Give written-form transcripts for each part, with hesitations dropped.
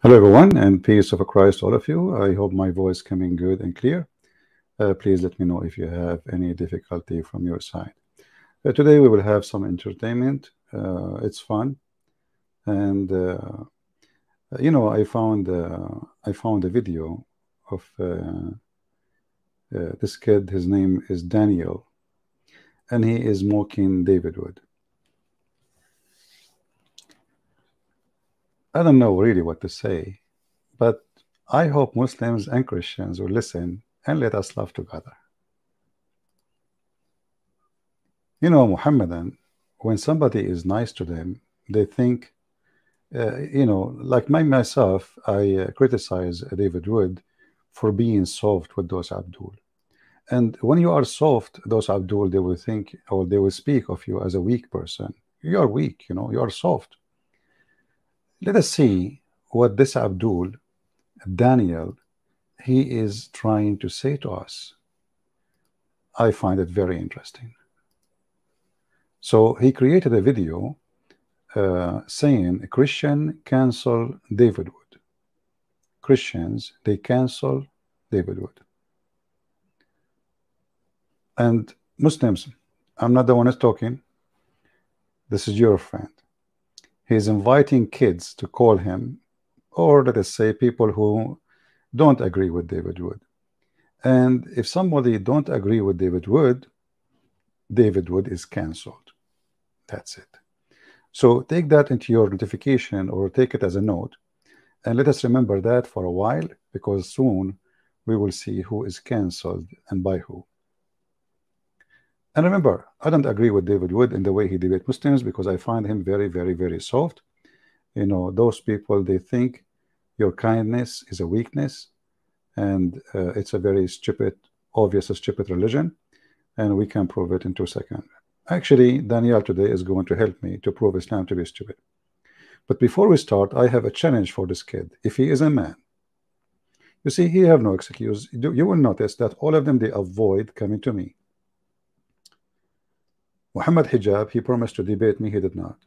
Hello everyone, and peace of Christ all of you. I hope my voice coming good and clear. Please let me know if you have any difficulty from your side. Today we will have some entertainment. It's fun, and you know, I found a video of this kid. His name is Daniel, and he is mocking David Wood. I don't know really what to say, but I hope Muslims and Christians will listen and let us laugh together. You know, Muhammadan, when somebody is nice to them, they think, you know, like myself, I criticize David Wood for being soft with those Abdul. And when you are soft, those Abdul, they will think, or they will speak of you as a weak person. You are weak, you know, you are soft. Let us see what this Abdul, Daniel, he is trying to say to us. I find it very interesting. So he created a video saying a Christian cancel David Wood. Christians, they cancel David Wood. And Muslims, I'm not the one who's talking. This is your friend. He's inviting kids to call him, or let us say people who don't agree with David Wood. And if somebody don't agree with David Wood is cancelled. That's it. So take that into your notification, or take it as a note, and let us remember that for a while, because soon we will see who is cancelled and by who. And remember, I don't agree with David Wood in the way he debates Muslims, because I find him very, very, very soft. You know, those people, they think your kindness is a weakness, and it's a very stupid, obvious stupid religion, and we can prove it in 2 seconds. Actually, Daniel today is going to help me to prove Islam to be stupid. But before we start, I have a challenge for this kid. If he is a man, you see, he have no excuse. You will notice that all of them, they avoid coming to me. Mimi Hijab, he promised to debate me, he did not.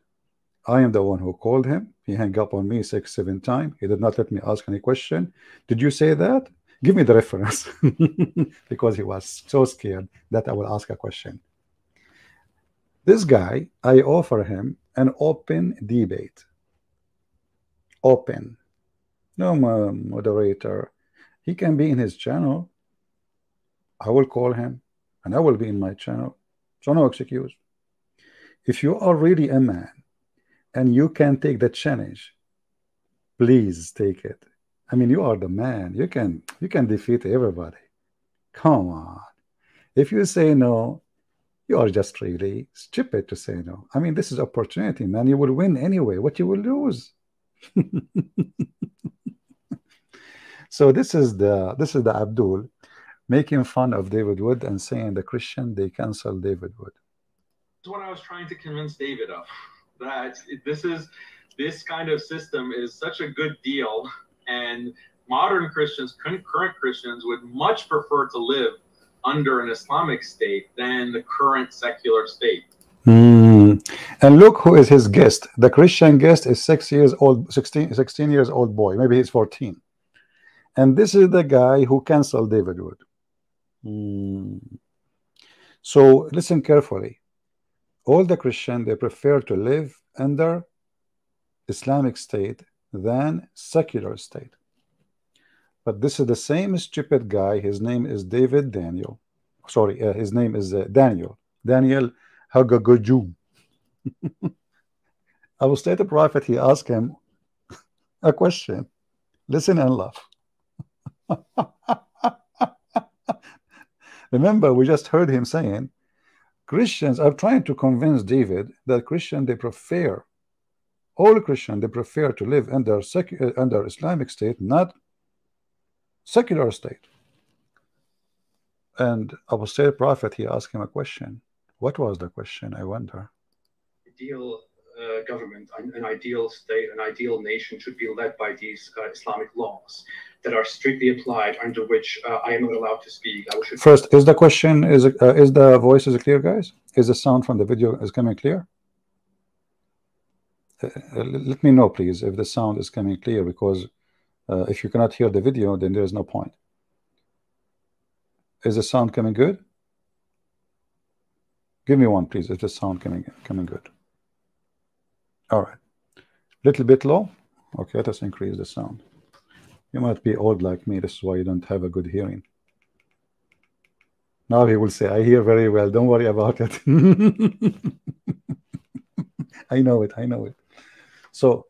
I am the one who called him. He hung up on me 6, 7 times. He did not let me ask any question. Did you say that? Give me the reference. Because he was so scared that I will ask a question. This guy, I offer him an open debate. Open. No moderator. He can be in his channel. I will call him, and I will be in my channel. So no excuse. If you are really a man and you can take the challenge, please take it. I mean, you are the man. You can defeat everybody. Come on. If you say no, you are just really stupid to say no. I mean, this is opportunity, man. You will win anyway. What you will lose? So this is the Abdul making fun of David Wood and saying the Christian, they cancel David Wood. That's what I was trying to convince David of. That this kind of system is such a good deal, and modern Christians, current Christians, would much prefer to live under an Islamic state than the current secular state. And look who is his guest. The Christian guest is 6 years old, 16 years old boy. Maybe he's 14. And this is the guy who canceled David Wood. So listen carefully. All the Christians, they prefer to live under Islamic state than secular state. But this is the same stupid guy. His name is Daniel. Sorry, his name is Daniel Haqiqatjou. I will state the prophet, he asked him a question. Listen and laugh. Remember, we just heard him saying, Christians are trying to convince David that Christian, they prefer, all Christian, they prefer to live under Islamic state, not secular state. And our state prophet, he asked him a question. What was the question, I wonder? Ideal government, an ideal state, an ideal nation should be led by these Islamic laws that are strictly applied, under which I am not allowed to speak. First, is the question, is the voice clear, guys? Is the sound from the video is coming clear? Let me know, please, if the sound is coming clear, because If you cannot hear the video, then there is no point. Is the sound coming good? Give me one, please. Is the sound coming good? All right. Little bit low. Okay, let us increase the sound. You might be old like me. This is why you don't have a good hearing. Now he will say, I hear very well. Don't worry about it. I know it. I know it. So,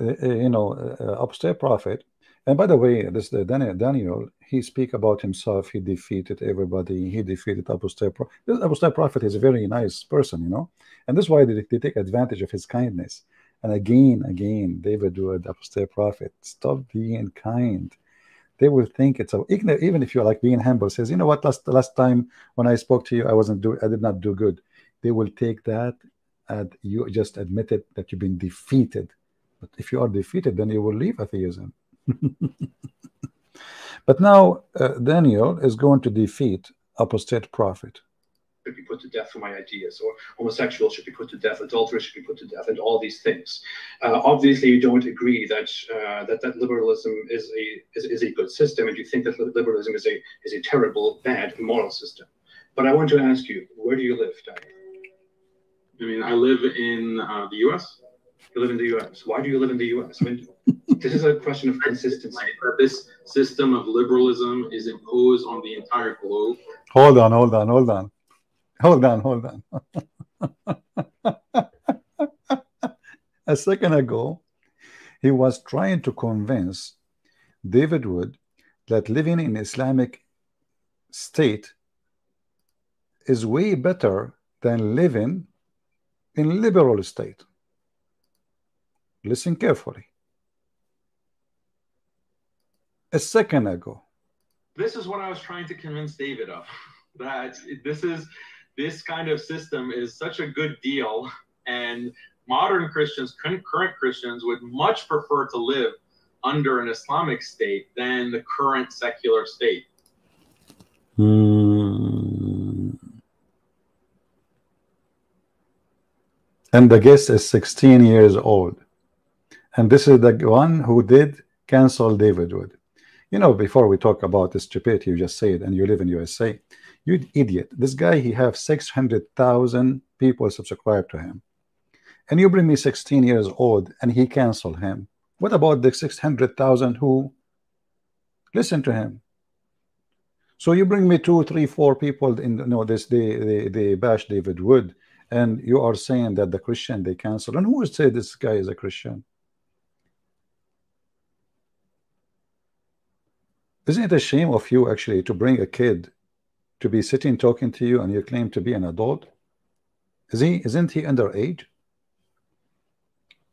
you know, upstairs prophet. And by the way, this Daniel, he speak about himself. He defeated everybody. He defeated upstairs prophet. This upstairs prophet is a very nice person, you know. And this is why they take advantage of his kindness. And again, David Wood, upstairs prophet, stop being kind. They will think it's a, even if you're like being humble, says, you know what, last time when I spoke to you, I did not do good. They will take that and you just admitted that you've been defeated. But if you are defeated, then you will leave atheism. But now Daniel is going to defeat apostate prophet. Should be put to death for my ideas, or homosexuals should be put to death, adulterers should be put to death, and all these things. Obviously, you don't agree that that liberalism is a good system, and you think that liberalism is a terrible, bad, immoral system. But I want to ask you, where do you live, Daniel? I mean, I live in the U.S. You live in the U.S. Why do you live in the U.S.? I mean, this is a question of consistency. This system of liberalism is imposed on the entire globe. Hold on. A second ago, he was trying to convince David Wood that living in Islamic state is way better than living in liberal state. Listen carefully. A second ago. This is what I was trying to convince David of, that this kind of system is such a good deal, and modern Christians, current Christians, would much prefer to live under an Islamic state than the current secular state. And the guest is 16 years old. And this is the one who did cancel David Wood. You know, before we talk about the stupidity you just said, and you live in USA, you idiot. This guy, he have 600,000 people subscribe to him. And you bring me 16 years old and he cancel him. What about the 600,000 who listen to him? So you bring me 2, 3, 4 people in, you know, this they bash David Wood, and you are saying that the Christian they cancel. And who would say this guy is a Christian? Isn't it a shame of you actually to bring a kid to be sitting talking to you and you claim to be an adult? Isn't he underage?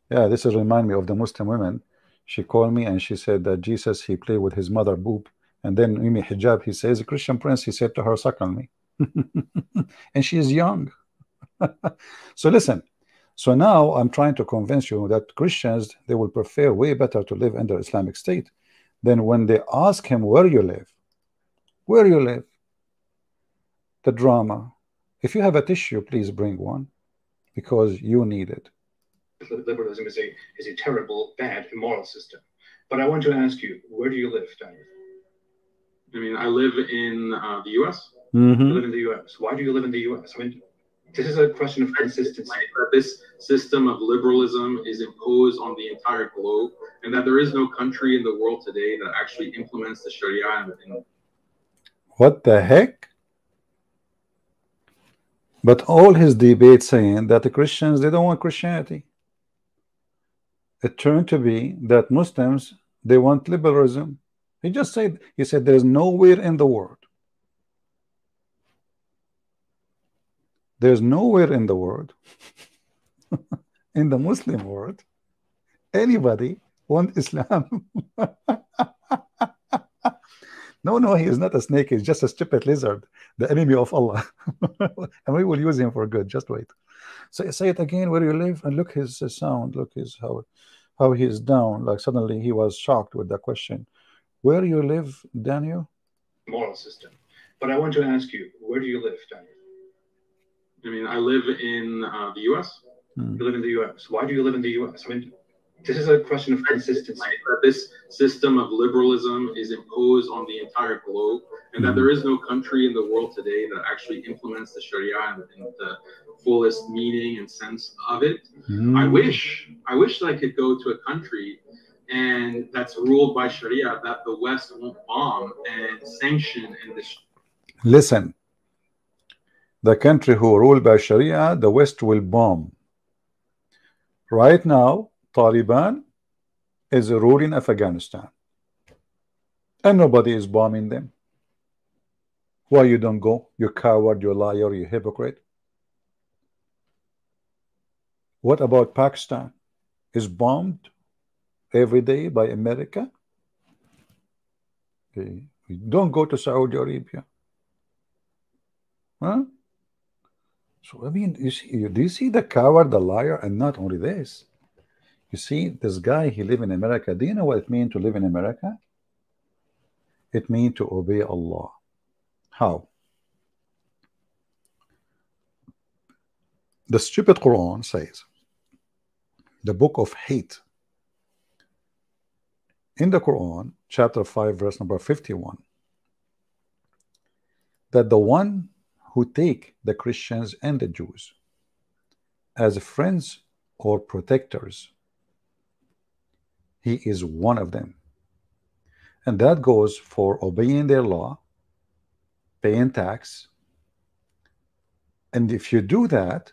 Yeah, this is remind me of the Muslim women. She called me and she said that Jesus, he played with his mother boob, and then Mimi Hijab, he says, a Christian prince, he said to her, suck on me. And she is young. So listen, so now I'm trying to convince you that Christians, they will prefer way better to live under Islamic state. Then when they ask him where you live, the drama. If you have a tissue, please bring one, because you need it. Liberalism is a terrible, bad, immoral system. But I want to ask you, where do you live, Daniel? I mean, I live in the U.S. You live in the U.S. Why do you live in the U.S.? I mean, this is a question of consistency. This system of liberalism is imposed on the entire globe, and that there is no country in the world today that actually implements the Sharia. What the heck? But all his debate saying that the Christians, they don't want Christianity. It turned to be that Muslims, they want liberalism. He said there's nowhere in the world. There's nowhere in the world, in the Muslim world, anybody want Islam. No, he is not a snake. He's just a stupid lizard, the enemy of Allah. And we will use him for good. Just wait. So say it again, where you live, and look his sound. Look his how he is down. Like suddenly he was shocked with the question. Where you live, Daniel? Moral system. But I want to ask you, where do you live, Daniel? I mean, I live in the U.S. You live in the U.S. Why do you live in the U.S.? I mean, This is a question of consistency. This system of liberalism is imposed on the entire globe, and that there is no country in the world today that actually implements the Sharia in the fullest meaning and sense of it. I wish that I could go to a country and that's ruled by Sharia, that the West won't bomb and sanction and destroy. Listen, the country who ruled by Sharia, the West will bomb. Right now, Taliban is ruling Afghanistan, and nobody is bombing them. Why you don't go? You coward, you liar, you hypocrite. What about Pakistan? Is bombed every day by America? Okay. Don't go to Saudi Arabia. Huh? So I mean, do you see the coward, the liar? And not only this, you see this guy, he live in America. Do you know what it means to live in America? It means to obey Allah. How? The stupid Quran says, the book of hate. In the Quran, chapter 5, verse number 51, that the one who take the Christians and the Jews as friends or protectors, he is one of them. And that goes for obeying their law, paying tax. And if you do that,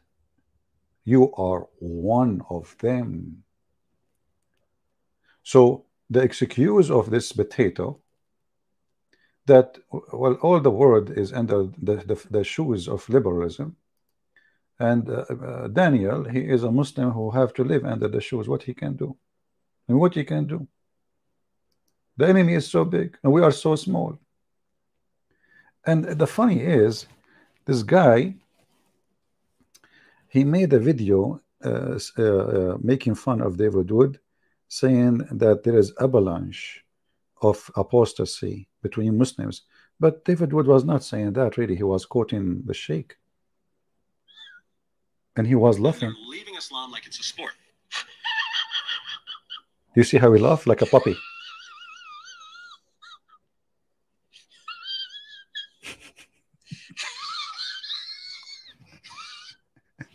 you are one of them. So the excuse of this potato that, well, all the world is under the shoes of liberalism, and Daniel, he is a Muslim who have to live under the shoes. What he can do? And what he can do? The enemy is so big and we are so small. And the funny is, this guy, he made a video making fun of David Wood, saying that there is avalanche of apostasy between Muslims. But David Wood was not saying that, really. He was quoting the Sheikh. And he was laughing. They're leaving Islam like it's a sport. You see how he laughed like a puppy?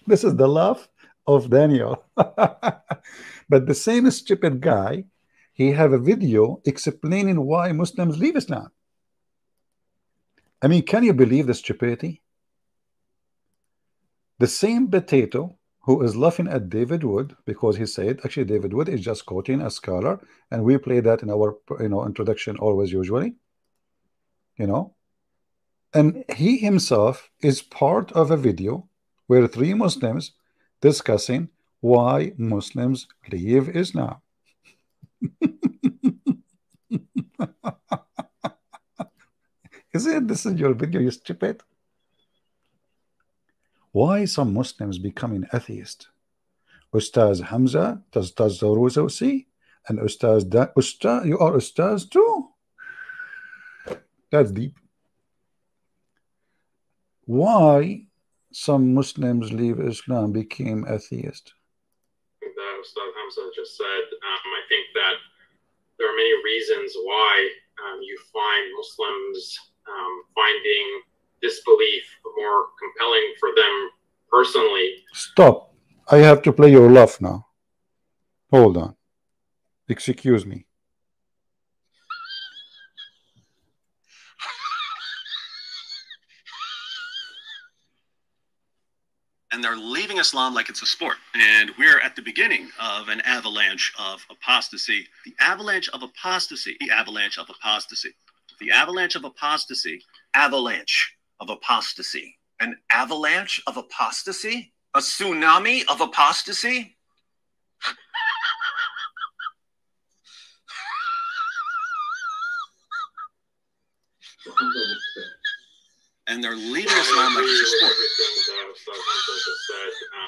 This is the laugh of Daniel. But the same stupid guy, he have a video explaining why Muslims leave Islam. I mean, can you believe the stupidity? The same potato who is laughing at David Wood because he said, actually David Wood is just quoting a scholar, and we play that in our introduction always, usually, and he himself is part of a video where 3 Muslims discussing why Muslims leave Islam. This is your video, you stupid? Why some Muslims becoming atheist? Ustaz Hamza, Ustaz Zawruzi, and Ustaz you are Ustaz too? That's deep. Why some Muslims leave Islam, became atheist? That Ustaz Hamza just said, I think that there are many reasons why you find Muslims finding disbelief more compelling for them personally. Stop. I have to play your laugh now. Hold on. Excuse me. And they're leaving Islam like it's a sport. And we're at the beginning of an avalanche of apostasy. The avalanche of apostasy. The avalanche of apostasy. The avalanche of apostasy. Avalanche of apostasy. An avalanche of apostasy? A tsunami of apostasy? And they're leaving Islam like it's a sport.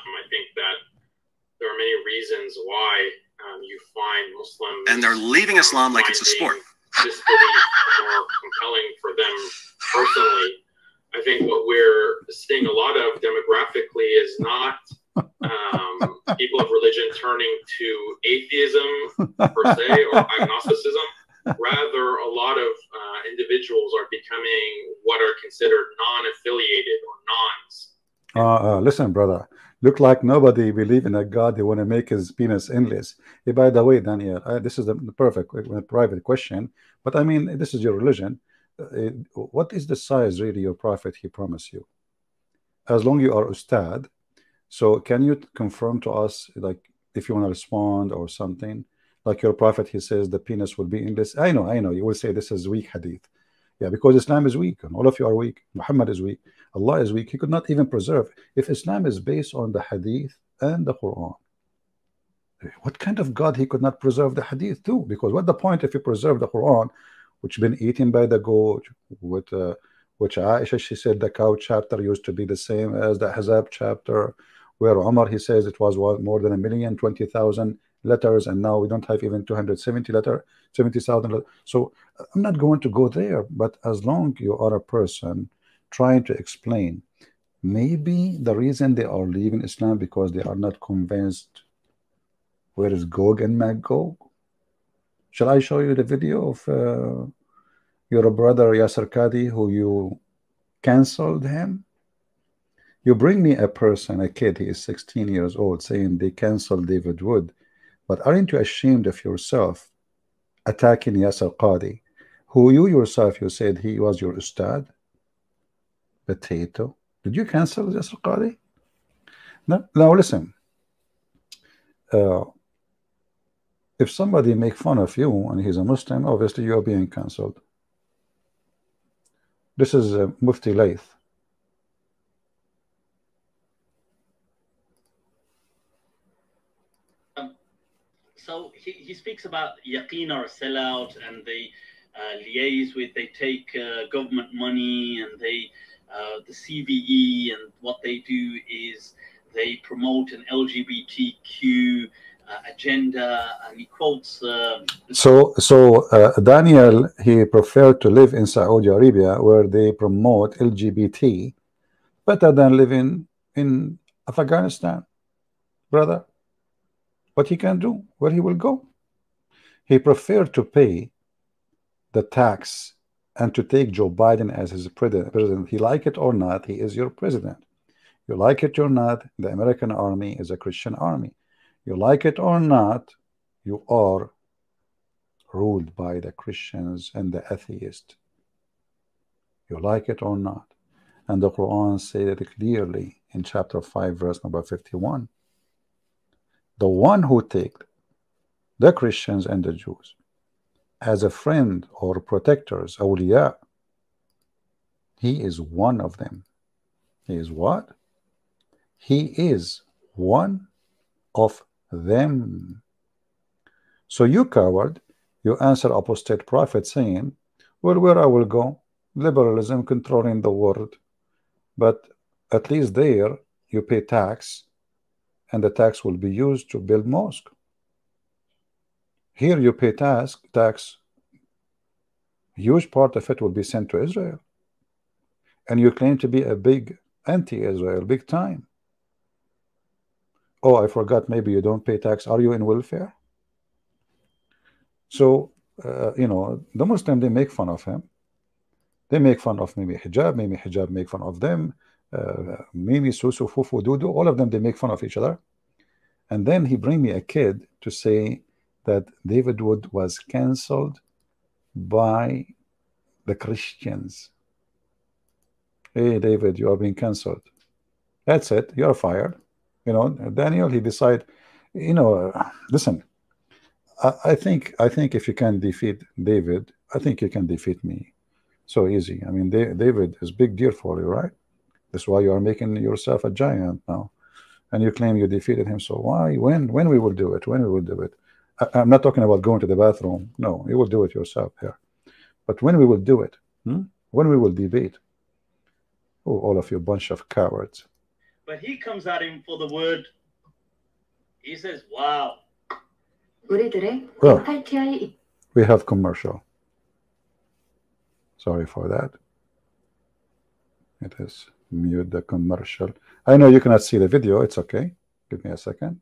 I think that there are many reasons why you find Muslims, and they're leaving Islam like it's a sport. Disbelief more compelling for them personally. I think what we're seeing a lot of demographically is not people of religion turning to atheism per se or agnosticism. Rather, a lot of individuals are becoming what are considered non-affiliated or nons. Listen, brother. Look like nobody believe in a God. They want to make his penis endless. Hey, by the way, Daniel, this is the perfect private question. But I mean, this is your religion. What is the size really your prophet he promised you? As long you are ustad. So can you confirm to us, like, if you want to respond or something, like your prophet, he says the penis will be endless. I know, you will say this is weak hadith. Yeah, because Islam is weak and all of you are weak. Muhammad is weak. Allah is weak. He could not even preserve. If Islam is based on the hadith and the Quran, what kind of God he could not preserve the hadith too? Because what the point if you preserve the Quran, which been eaten by the goat, with which Aisha, she said the cow chapter used to be the same as the Hijab chapter, where Umar, he says it was more than 1,020,000 letters, and now we don't have even 270,000 letters. So I'm not going to go there, but as long you are a person trying to explain, maybe the reason they are leaving Islam because they are not convinced where is Gog and Magog. Shall I show you the video of your brother Yasser Qadi, who you canceled him? You bring me a person, a kid, he is 16 years old, saying they canceled David Wood. But aren't you ashamed of yourself attacking Yasser Qadi, who you yourself, you said he was your ustad? Potato. Did you cancel Yasser Qadi? No. Now listen. If somebody make fun of you and he's a Muslim, obviously you are being cancelled. This is Mufti Laith. So he speaks about yaqeen or a sellout, and they liaise with, they take government money, and they the CVE, and what they do is they promote an LGBTQ agenda, and he quotes Daniel, he preferred to live in Saudi Arabia where they promote LGBT better than living in Afghanistan, brother. What he can do, where he will go. He preferred to pay the tax and to take Joe Biden as his president. He like it or not, he is your president. You like it or not, the American army is a Christian army. You like it or not, you are ruled by the Christians and the atheists. You like it or not. And the Quran said it clearly in chapter 5, verse number 51. The one who takes the Christians and the Jews as a friend or protectors, awliya, he is one of them. He is what? He is one of them. So you coward, you answer apostate prophet saying, well, where I will go? Liberalism controlling the world. But at least there you pay tax, and the tax will be used to build mosque. Here you pay tax, huge part of it will be sent to Israel. And you claim to be a big anti-Israel, big time. Oh, I forgot, maybe you don't pay tax. Are you in welfare? So, you know, the Muslim, they make fun of him. They make fun of Mimi Hijab. Mimi Hijab make fun of them. Mimi, Susu, Fufu, Dudu, all of them, they make fun of each other. And then he bring me a kid to say that David Wood was cancelled by the Christians. Hey, David, you are being cancelled. That's it. You are fired. You know, Daniel, he decide, you know, listen, I think if you can defeat David, I think you can defeat me. So easy. I mean, David is big deal for you, right? That's why you are making yourself a giant now. And you claim you defeated him. So why? When we will do it? When we will do it? I'm not talking about going to the bathroom. No, you will do it yourself here. But when we will do it? When we will debate? Oh, all of you bunch of cowards. But he comes at him for the word. He says, wow. Well, we have commercial. Sorry for that. It is mute the commercial. I know you cannot see the video. It's okay. Give me a second.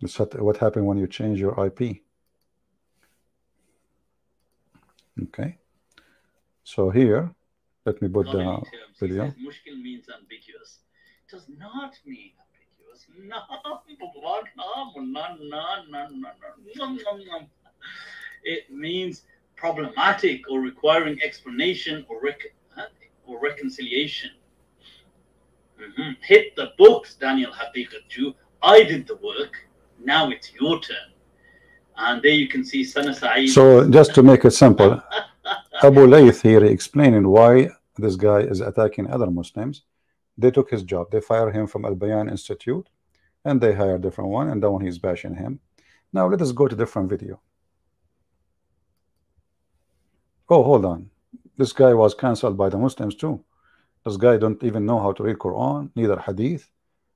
That's what happened when you change your IP. Okay. So here, let me put the video. Mushkil means ambiguous. It does not mean ambiguous. No. It means problematic or requiring explanation or reconciliation. Hit the books, Daniel Haqiqatjou. I did the work. Now it's your turn. And there you can see Sana Saeed. So just to make it simple, Abu Layth here explaining why this guy is attacking other Muslims. They took his job. They fired him from Al Bayan Institute, and they hired a different one, and that one he's bashing him. Now let us go to different video. Oh, hold on. This guy was cancelled by the Muslims too. This guy don't even know how to read Quran, neither Hadith,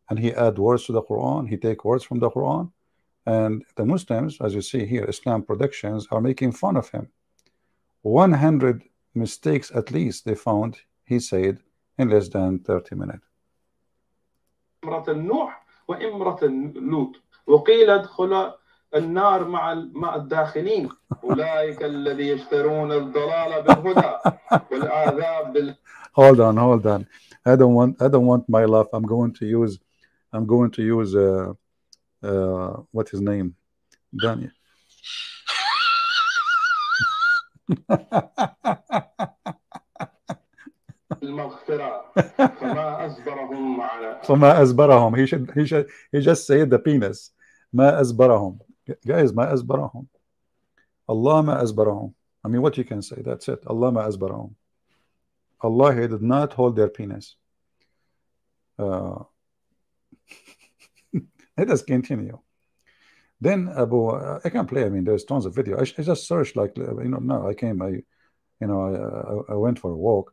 and he add words to the Quran. He take words from the Quran, and the Muslims, as you see here, Islam Productions, are making fun of him. 100 mistakes at least they found, he said, in less than 30 minutes. امرأة نوح وامرأة لوط وقيل ادخل النار مع الداخلين أولئك الذي يشترون الضلال بالهدى والعذاب بال. Hold on. I don't want my laugh. I'm going to use what's his name? Daniel. المغفرة فما أصبرهم على. فما أصبرهم. He just said the penis. ما أصبرهم. Guys, ما أصبرهم. Allah ما أصبرهم. I mean, what you can say? That's it. Allah ما أصبرهم. Allah, he did not hold their penis. Let us continue. Then Abu, I can play. I mean, there's tons of video. I just searched, like, no, I went for a walk,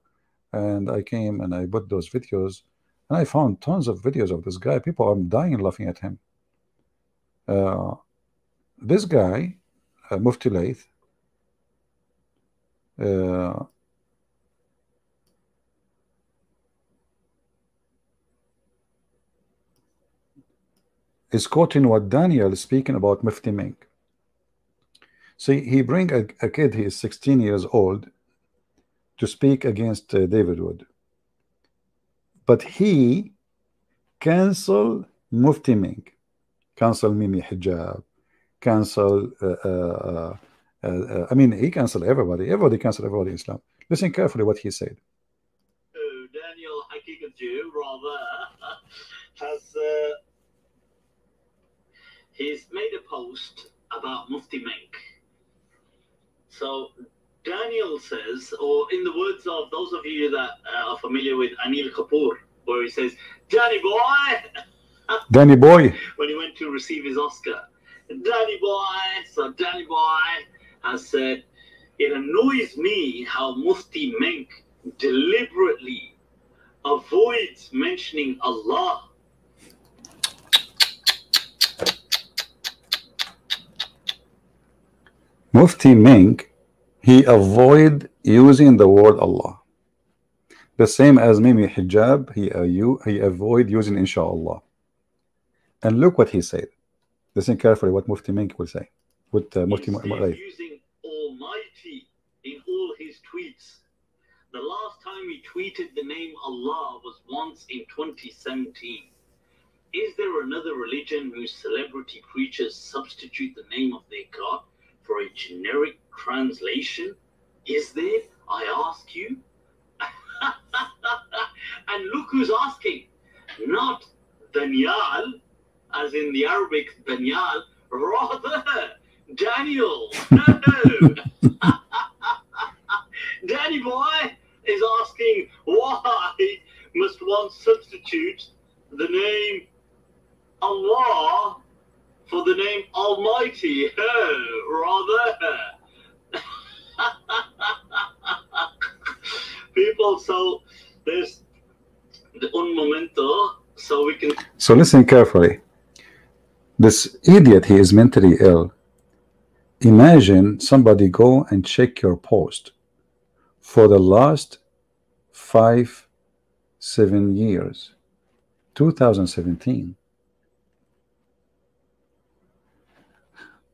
and I came and I put those videos, and I found tons of videos of this guy. People are dying laughing at him. This guy, Mufti Layth, is quoting what Daniel is speaking about Mufti Mink. See, he bring a kid, he is 16 years old, to speak against David Wood. But he cancel Mufti Mink, cancel Mimi Hijab, cancel, I mean, he cancel everybody. Everybody cancel everybody in Islam. Listen carefully what he said. Daniel Haqiqatjou, rather, has... he's made a post about Mufti Mink. So Daniel says, or in the words of those of you that are familiar with Anil Kapoor, where he says, Danny boy, Danny boy, when he went to receive his Oscar, Danny boy. So Danny boy has said, it annoys me how Mufti Mink deliberately avoids mentioning Allah. Mufti Mink, he avoid using the word Allah. The same as Mimi Hijab, he avoid using Inshallah. And look what he said. Listen carefully what Mufti Mink will say. With Mufti Layth. Using Almighty in all his tweets. The last time he tweeted the name Allah was once in 2017. Is there another religion whose celebrity preachers substitute the name of their God for a generic translation? Is there? I ask you. And look who's asking. Not Daniel, as in the Arabic Daniel, rather Daniel. No. Danny boy is asking, why must one substitute the name Allah for the name Almighty? Rather. People, so there's the un momento, so we can. So listen carefully. This idiot, he is mentally ill. Imagine somebody go and check your post for the last 5-7 years, 2017.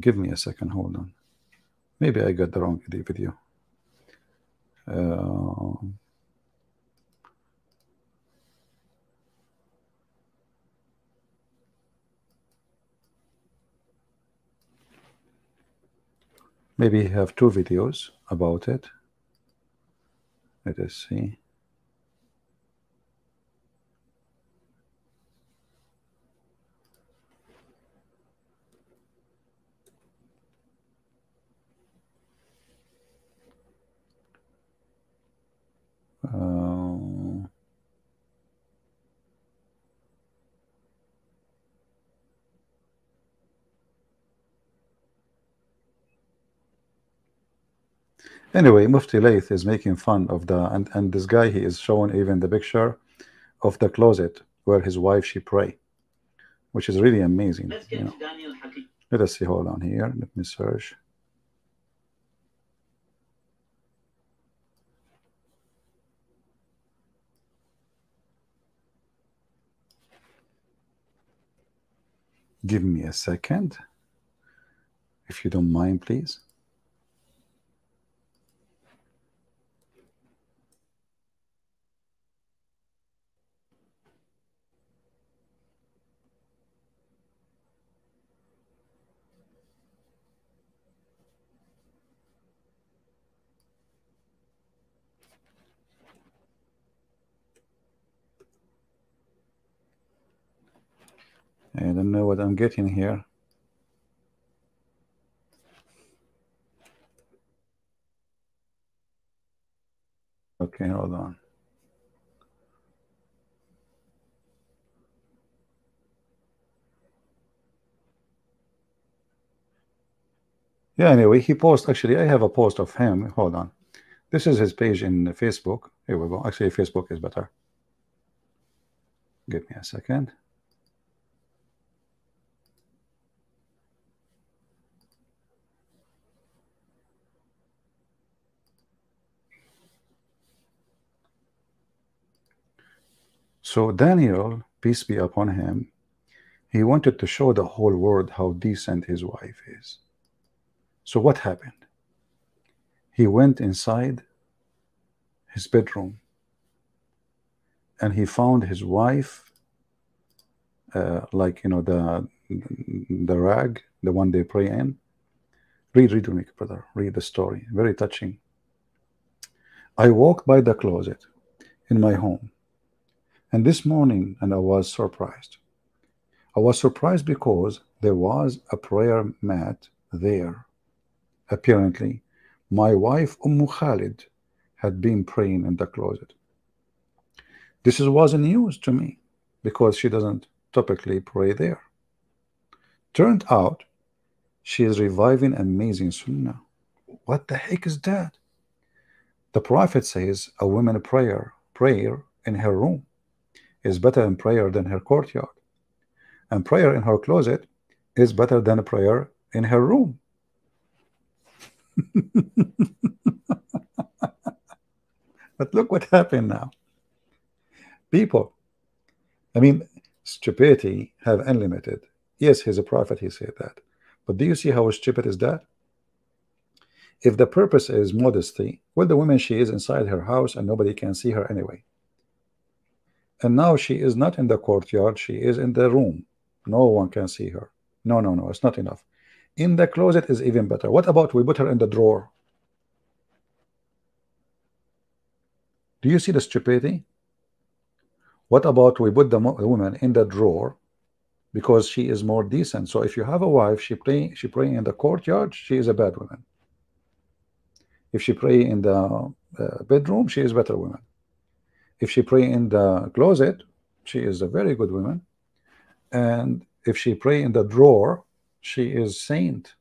Give me a second, hold on. Maybe I got the wrong video. Maybe you have two videos about it. Let us see. Anyway, Mufti Laith is making fun of the and this guy, he is showing even the picture of the closet where his wife she pray, which is really amazing. Let's get to Daniel Haqiqatjou. Let us see. Hold on here. Let me search. Give me a second, if you don't mind, please. I don't know what I'm getting here. Okay, hold on. Yeah, anyway, he posts, actually, I have a post of him. Hold on. This is his page in Facebook. Here we go. Actually, Facebook is better. Give me a second. So Daniel, peace be upon him, he wanted to show the whole world how decent his wife is. So what happened? He went inside his bedroom and he found his wife, like, you know, the rag, the one they pray in. Read with me, brother. Read the story. Very touching. I walked by the closet in my home, and this morning, and I was surprised. I was surprised because there was a prayer mat there. Apparently, my wife Khalid had been praying in the closet. This wasn't news to me because she doesn't typically pray there. Turned out, she is reviving amazing sunnah. What the heck is that? The Prophet says a woman prayer in her room is better in prayer than her courtyard, and prayer in her closet is better than a prayer in her room. But look what happened now. People, I mean, stupidity have unlimited. Yes, he's a prophet, he said that. But do you see how stupid is that? If the purpose is modesty, well, the woman, she is inside her house and nobody can see her anyway. And now she is not in the courtyard, she is in the room. No one can see her. No, no, no, it's not enough. In the closet is even better. What about we put her in the drawer? Do you see the stupidity? What about we put the woman in the drawer because she is more decent? So if you have a wife, she praying in the courtyard, she is a bad woman. If she pray in the bedroom, she is better woman. If she pray in the closet, she is a very good woman. And if she pray in the drawer, she is saint.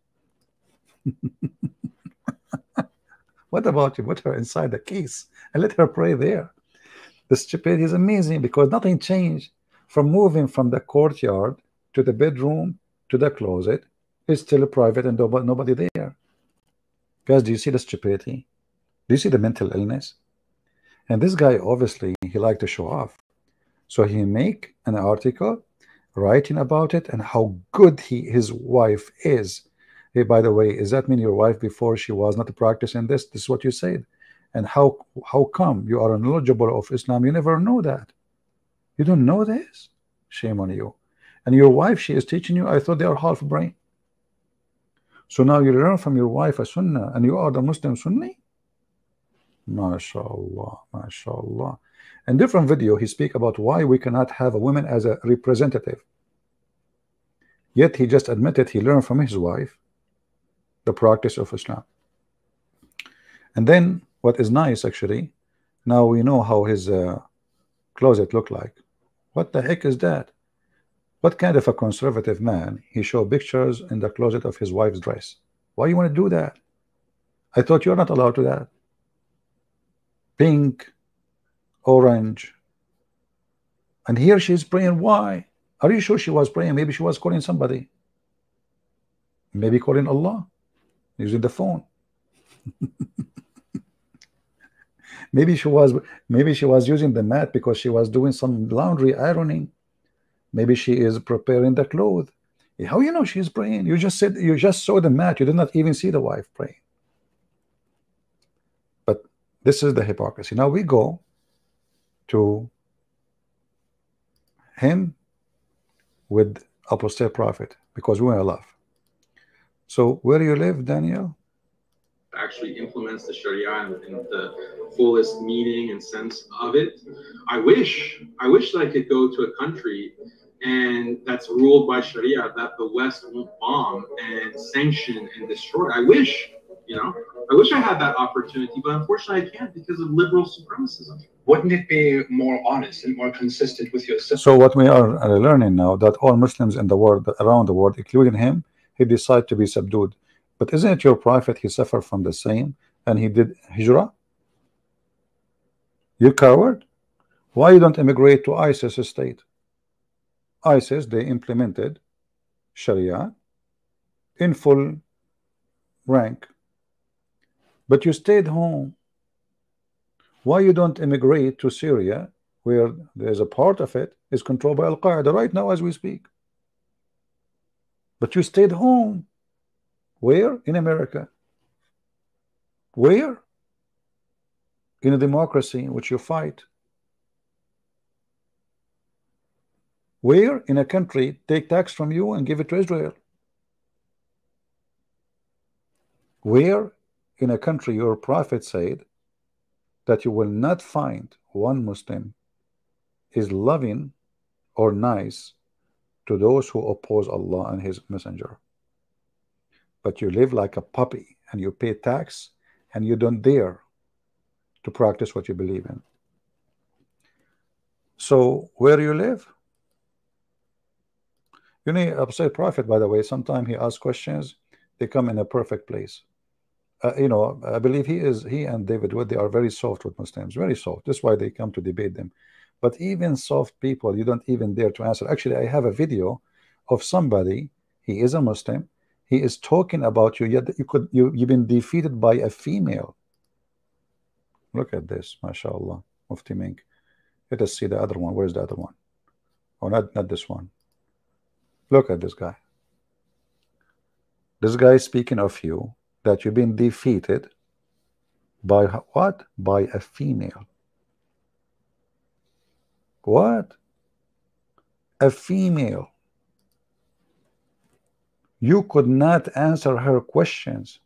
What about you put her inside the case and let her pray there? The stupidity is amazing because nothing changed from moving from the courtyard to the bedroom to the closet. It's still private and nobody there. Guys, do you see the stupidity? Do you see the mental illness? And this guy, obviously, he liked to show off. So he make an article writing about it and how good his wife is Hey, by the way, does that mean your wife before she was not practicing this? This is what you said. And how come you are knowledgeable of Islam? You never know that. You don't know this? Shame on you. And your wife, she is teaching you. I thought they are half brain. So now you learn from your wife a sunnah, and you are the Muslim Sunni? MashaAllah, MashaAllah. In different video, he speak about why we cannot have a woman as a representative. Yet he just admitted he learned from his wife the practice of Islam. And then what is nice, actually, now we know how his closet looked like. What the heck is that? What kind of a conservative man? He showed pictures in the closet of his wife's dress. Why you want to do that? I thought you're not allowed to that. Pink, orange. And here she's praying. Why? Are you sure she was praying? Maybe she was calling somebody. Maybe calling Allah using the phone. maybe she was using the mat because she was doing some laundry ironing. Maybe she is preparing the clothes. How you know she's praying? You just said you just saw the mat. You did not even see the wife praying. But this is the hypocrisy. Now we go to him with apostate prophet because we want to love. So where do you live, Daniel? Actually implements the Sharia in the fullest meaning and sense of it. I wish that I could go to a country and that's ruled by Sharia, that the West won't bomb and sanction and destroy. I wish, I wish I had that opportunity, but unfortunately I can't because of liberal supremacism. Wouldn't it be more honest and more consistent with yourself? So what we are learning now, that all Muslims in the world, around the world, including him, he decided to be subdued. But isn't it your prophet? He suffered from the same, and he did hijrah. You coward! Why you don't immigrate to ISIS state? ISIS, they implemented Sharia in full rank, but you stayed home. Why you don't immigrate to Syria, where there's a part of it is controlled by Al-Qaeda right now as we speak? But you stayed home. Where? In America. Where? In a democracy in which you fight. Where? In a country take tax from you and give it to Israel. Where? In a country your prophet said that you will not find one Muslim is loving or nice to those who oppose Allah and his messenger. But you live like a puppy and you pay tax and you don't dare to practice what you believe in. So where you live? You know, Apostate Prophet, by the way, sometimes he asks questions, they come in a perfect place. I believe he and David Wood, they are very soft with Muslims, very soft. That's why they come to debate them. But even soft people, you don't even dare to answer. Actually, I have a video of somebody, he is a Muslim, he is talking about you, yet you've been defeated by a female. Look at this, mashallah, Mufti Mink. Let us see the other one. Where's the other one? Oh, not this one. Look at this guy. This guy is speaking of you, that you've been defeated by what? By a female. What? A female. You could not answer her questions.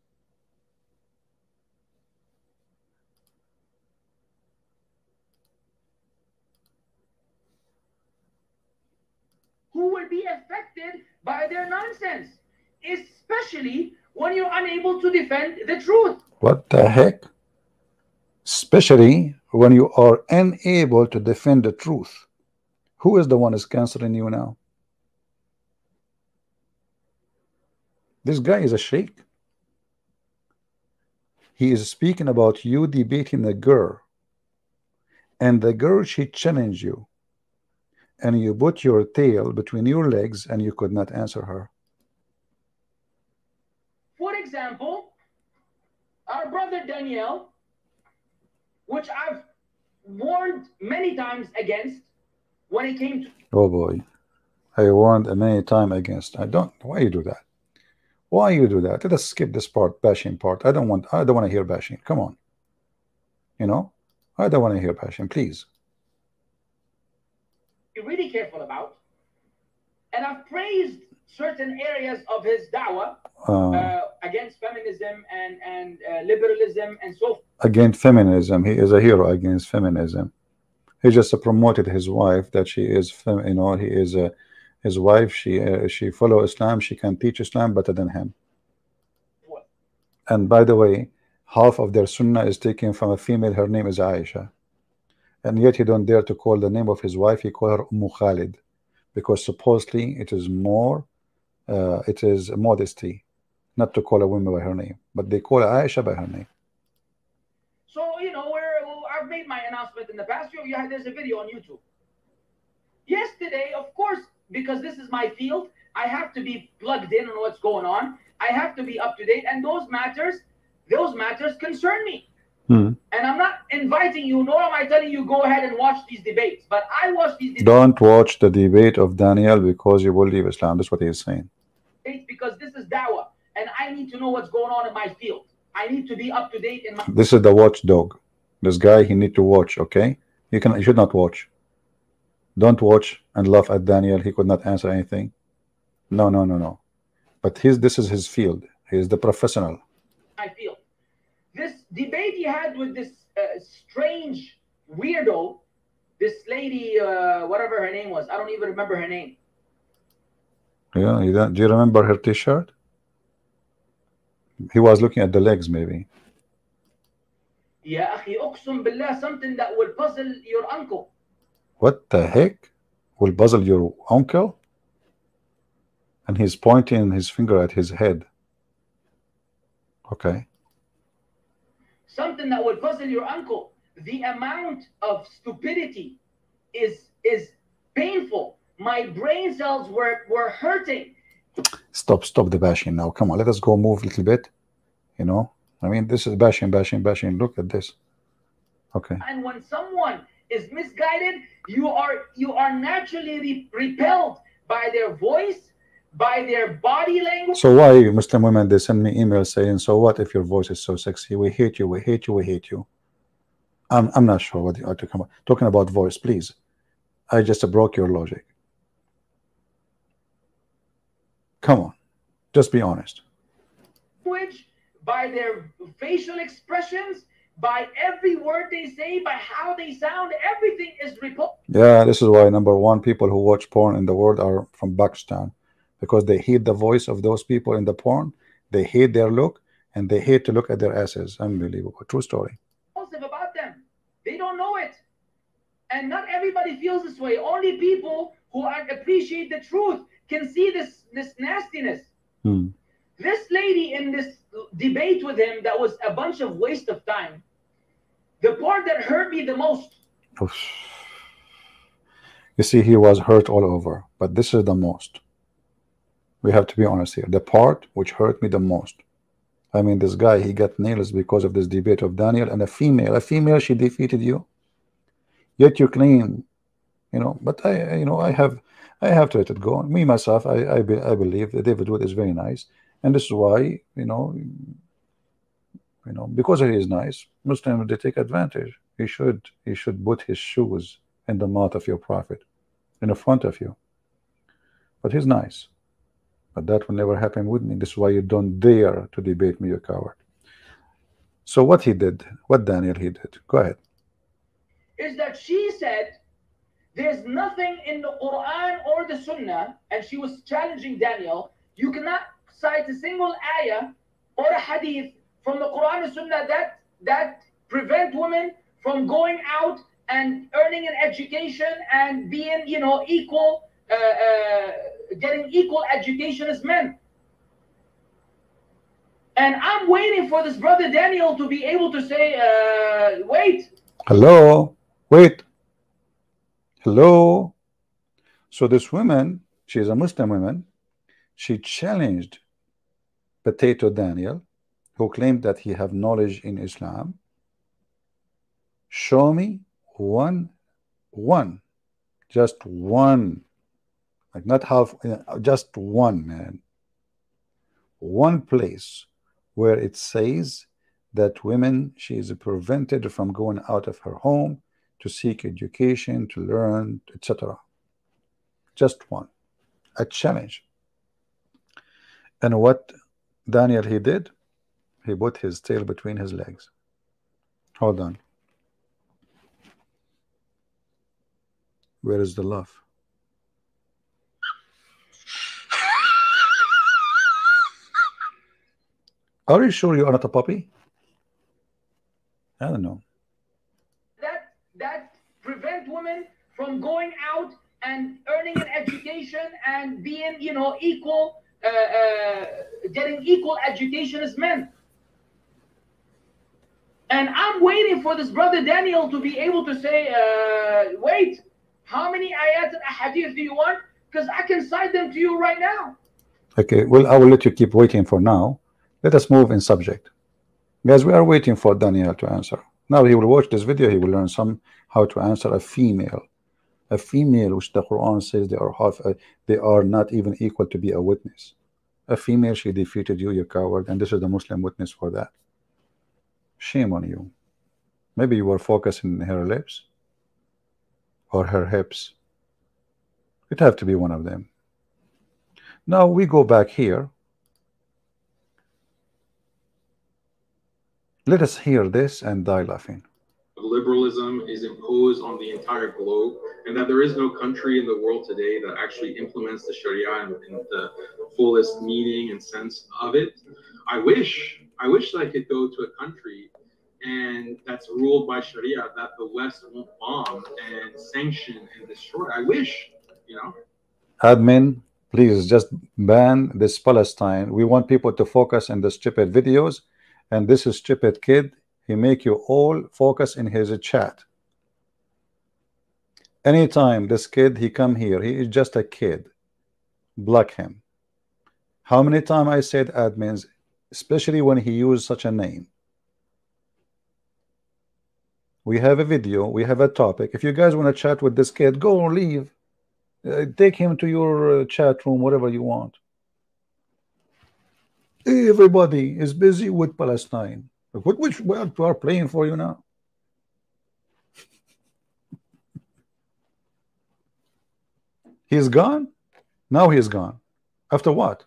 Who will be affected by their nonsense, especially when you're unable to defend the truth. What the heck? Especially when you are unable to defend the truth. Who is the one is canceling you now? This guy is a sheikh. He is speaking about you debating a girl, and the girl, she challenged you, and you put your tail between your legs and you could not answer her. For example, our brother Daniel, which I've warned many times against when it came to... Oh boy, I warned many times against. I don't, why you do that? Why you do that? Let us skip this part, bashing part. I don't want to hear bashing. Come on. You know, I don't want to hear bashing, please. Be really careful about. And I've praised certain areas of his da'wah against feminism and liberalism and so forth. Against feminism, he is a hero against feminism. He just promoted his wife that she is, you know, he is his wife. She follow Islam. She can teach Islam better than him. What? And by the way, half of their sunnah is taken from a female. Her name is Aisha, and yet he don't dare to call the name of his wife. He call her Khalid, because supposedly it is more, it is modesty, not to call a woman by her name, but they call Aisha by her name. So, you know, I've made my announcement in the past. There's a video on YouTube. Yesterday, of course, because this is my field, I have to be plugged in on what's going on. I have to be up to date, and those matters concern me. And I'm not inviting you, nor am I telling you go ahead and watch these debates. But I watch these debates. Don't watch the debate of Daniel because you will leave Islam. That's what he is saying. Because this is da'wah, and I need to know what's going on in my field. I need to be up to date in my. This is the watchdog. This guy, he need to watch. Okay, you should not watch. Don't watch and laugh at Daniel. He could not answer anything. No. But this is his field. He is the professional. I feel this debate he had with this strange weirdo, this lady, whatever her name was. I don't even remember her name. Yeah, do you remember her T-shirt? He was looking at the legs, maybe. Ya akhi, uqsum billah, something that will puzzle your uncle. What the heck? Will puzzle your uncle? And he's pointing his finger at his head. Okay. Something that will puzzle your uncle. The amount of stupidity is painful. My brain cells were hurting. Stop the bashing now. Come on, let us go move a little bit. You know, I mean, this is bashing. Look at this. Okay. And when someone is misguided, you are naturally repelled by their voice, by their body language. So why Muslim women, they send me emails saying, so what if your voice is so sexy? We hate you. I'm not sure what you are talking about voice, please. I just broke your logic. Come on, just be honest. By their facial expressions, by every word they say, by how they sound, everything is repulsive. Yeah, this is why #1 people who watch porn in the world are from Pakistan, because they hate the voice of those people in the porn, they hate their look, and they hate to look at their asses. Unbelievable. True story. About them. They don't know it. And not everybody feels this way. Only people who appreciate the truth can see this nastiness. This lady in this debate with him, that was a bunch of waste of time. The part that hurt me the most. You see, he was hurt all over, but this is the most. We have to be honest here. The part which hurt me the most. I mean, this guy, he got nails because of this debate of Daniel, and a female, she defeated you. Yet you claim, you know, but I have to let it go. Me myself, I believe that David Wood is very nice, and this is why, you know, because he is nice, Muslims, they take advantage. He should put his shoes in the mouth of your prophet, in the front of you. But he's nice. But that will never happen with me. This is why you don't dare to debate me, you coward. So what he did, what Daniel he did, go ahead. Is that she said there's nothing in the Quran or the Sunnah, and she was challenging Daniel. You cannot cite a single ayah or a hadith from the Quran and Sunnah that prevent women from going out and earning an education and being, you know, equal, getting equal education as men. And I'm waiting for this brother Daniel to be able to say, wait. Hello, wait. Hello. So this woman, she is a Muslim woman. She challenged Potato Daniel, who claimed that he have knowledge in Islam. Show me just one, like not half, just one, man. one place where it says that women, she is prevented from going out of her home to seek education, to learn, etc. Just one. A challenge. And what Daniel he did, he put his tail between his legs. Hold on. Where is the love? Are you sure you are not a puppy? I don't know. That prevent women from going out and earning an education and being, you know, equal, getting equal education as men. And I'm waiting for this brother Daniel to be able to say, wait, how many ayat and ahadith do you want? Because I can cite them to you right now. Okay, well, I will let you keep waiting for now. Let us move in subject. Guys, we are waiting for Daniel to answer. Now he will watch this video, he will learn how to answer a female. A female which the Quran says they are not even equal to be a witness. A female, she defeated you, you coward, and this is the Muslim witness for that. Shame on you. Maybe you were focusing on her lips or her hips. It have to be one of them. Now we go back here. Let us hear this and die laughing. Liberalism is imposed on the entire globe, and that there is no country in the world today that actually implements the Sharia in the fullest meaning and sense of it. I wish that I could go to a country and that's ruled by Sharia, that the West won't bomb and sanction and destroy. I wish, you know. Admin, please just ban this Palestine. We want people to focus on the stupid videos, and this is stupid kid. He make you all focus in his chat. Anytime this kid he come here, he is just a kid. Block him. How many times I said admins, especially when he used such a name. We have a video, we have a topic. If you guys want to chat with this kid, go or leave. Take him to your chat room, whatever you want. Everybody is busy with Palestine. Which world we are playing for you now? He's gone? Now he's gone. After what?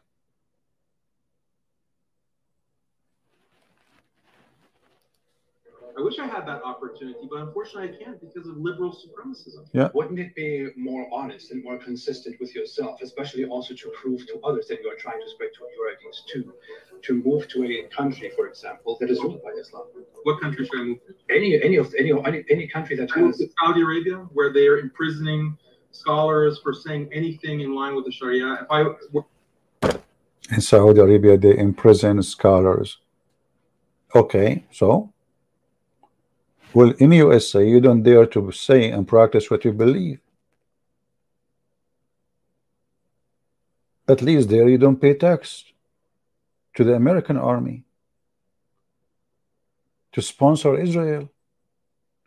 I wish I had that opportunity, but unfortunately I can't because of liberal supremacism. Yeah. Wouldn't it be more honest and more consistent with yourself, especially also to prove to others that you are trying to spread your ideas to move to a country, for example, that is ruled by Islam? What country should I move to? Any country that has Saudi Arabia, where they are imprisoning scholars for saying anything in line with the Sharia. In Saudi Arabia, they imprison scholars. Okay, so. Well, in USA, you don't dare to say and practice what you believe. At least there you don't pay tax to the American army to sponsor Israel.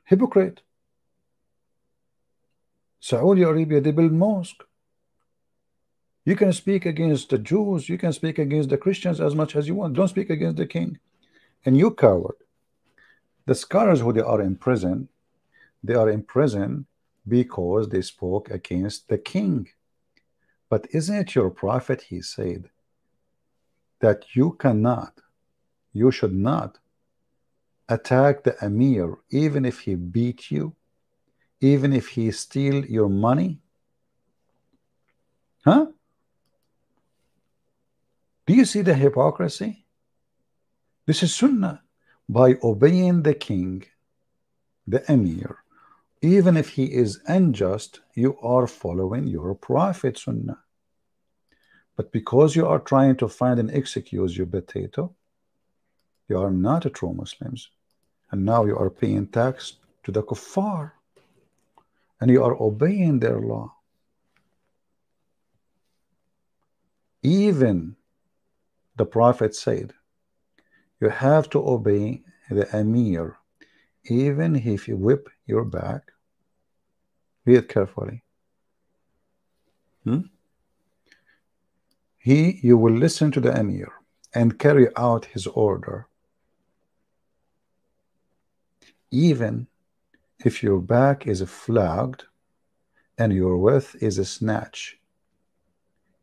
Hypocrite. Saudi Arabia, they build mosque. You can speak against the Jews, you can speak against the Christians as much as you want. Don't speak against the king. And you coward. The scholars who they are in prison because they spoke against the king. But isn't it your prophet, he said, that you should not attack the emir even if he beat you, even if he steal your money? Huh? Do you see the hypocrisy? This is sunnah. By obeying the king, the emir, even if he is unjust, you are following your prophet sunnah. But because you are trying to find an excuse, you potato, you are not a true Muslims. And now you are paying tax to the kuffar. And you are obeying their law. Even the prophet said, you have to obey the emir, even if you whip your back. Read it carefully. You will listen to the emir, and carry out his order, even if your back is flogged and your wealth is a snatch.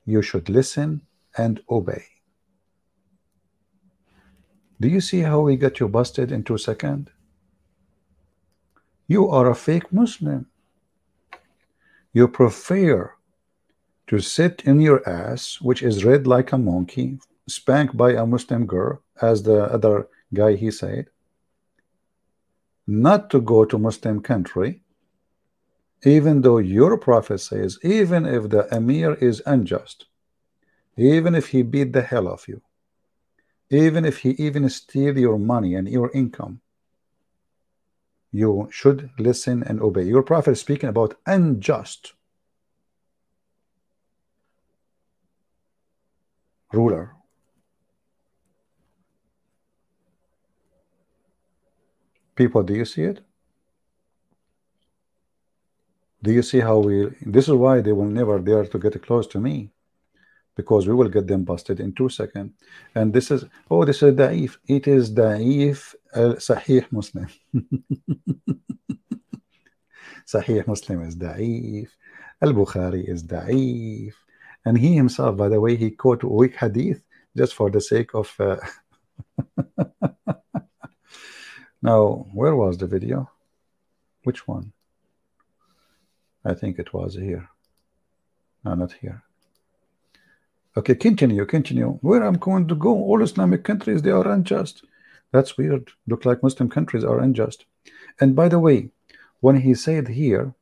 You should listen and obey. Do you see how we got you busted in 2 seconds? You are a fake Muslim. You prefer to sit in your ass, which is red like a monkey, spanked by a Muslim girl, as the other guy he said, not to go to Muslim country, even though your prophet says, even if the emir is unjust, even if he beat the hell of you, even if he even steal your money and your income, you should listen and obey. Your prophet is speaking about unjust ruler. People, do you see it? Do you see how this is why they will never dare to get close to me, because we will get them busted in 2 seconds. And this is, oh, this is da'if. It is da'if Sahih Muslim. Sahih Muslim is da'if. Al-Bukhari is da'if. And he himself, by the way, he quote weak hadith just for the sake of Now, where was the video? Which one? I think it was here. No, not here. Okay, continue. Where I'm going to go? All Islamic countries, they are unjust. That's weird. Look like Muslim countries are unjust. And by the way, when he said here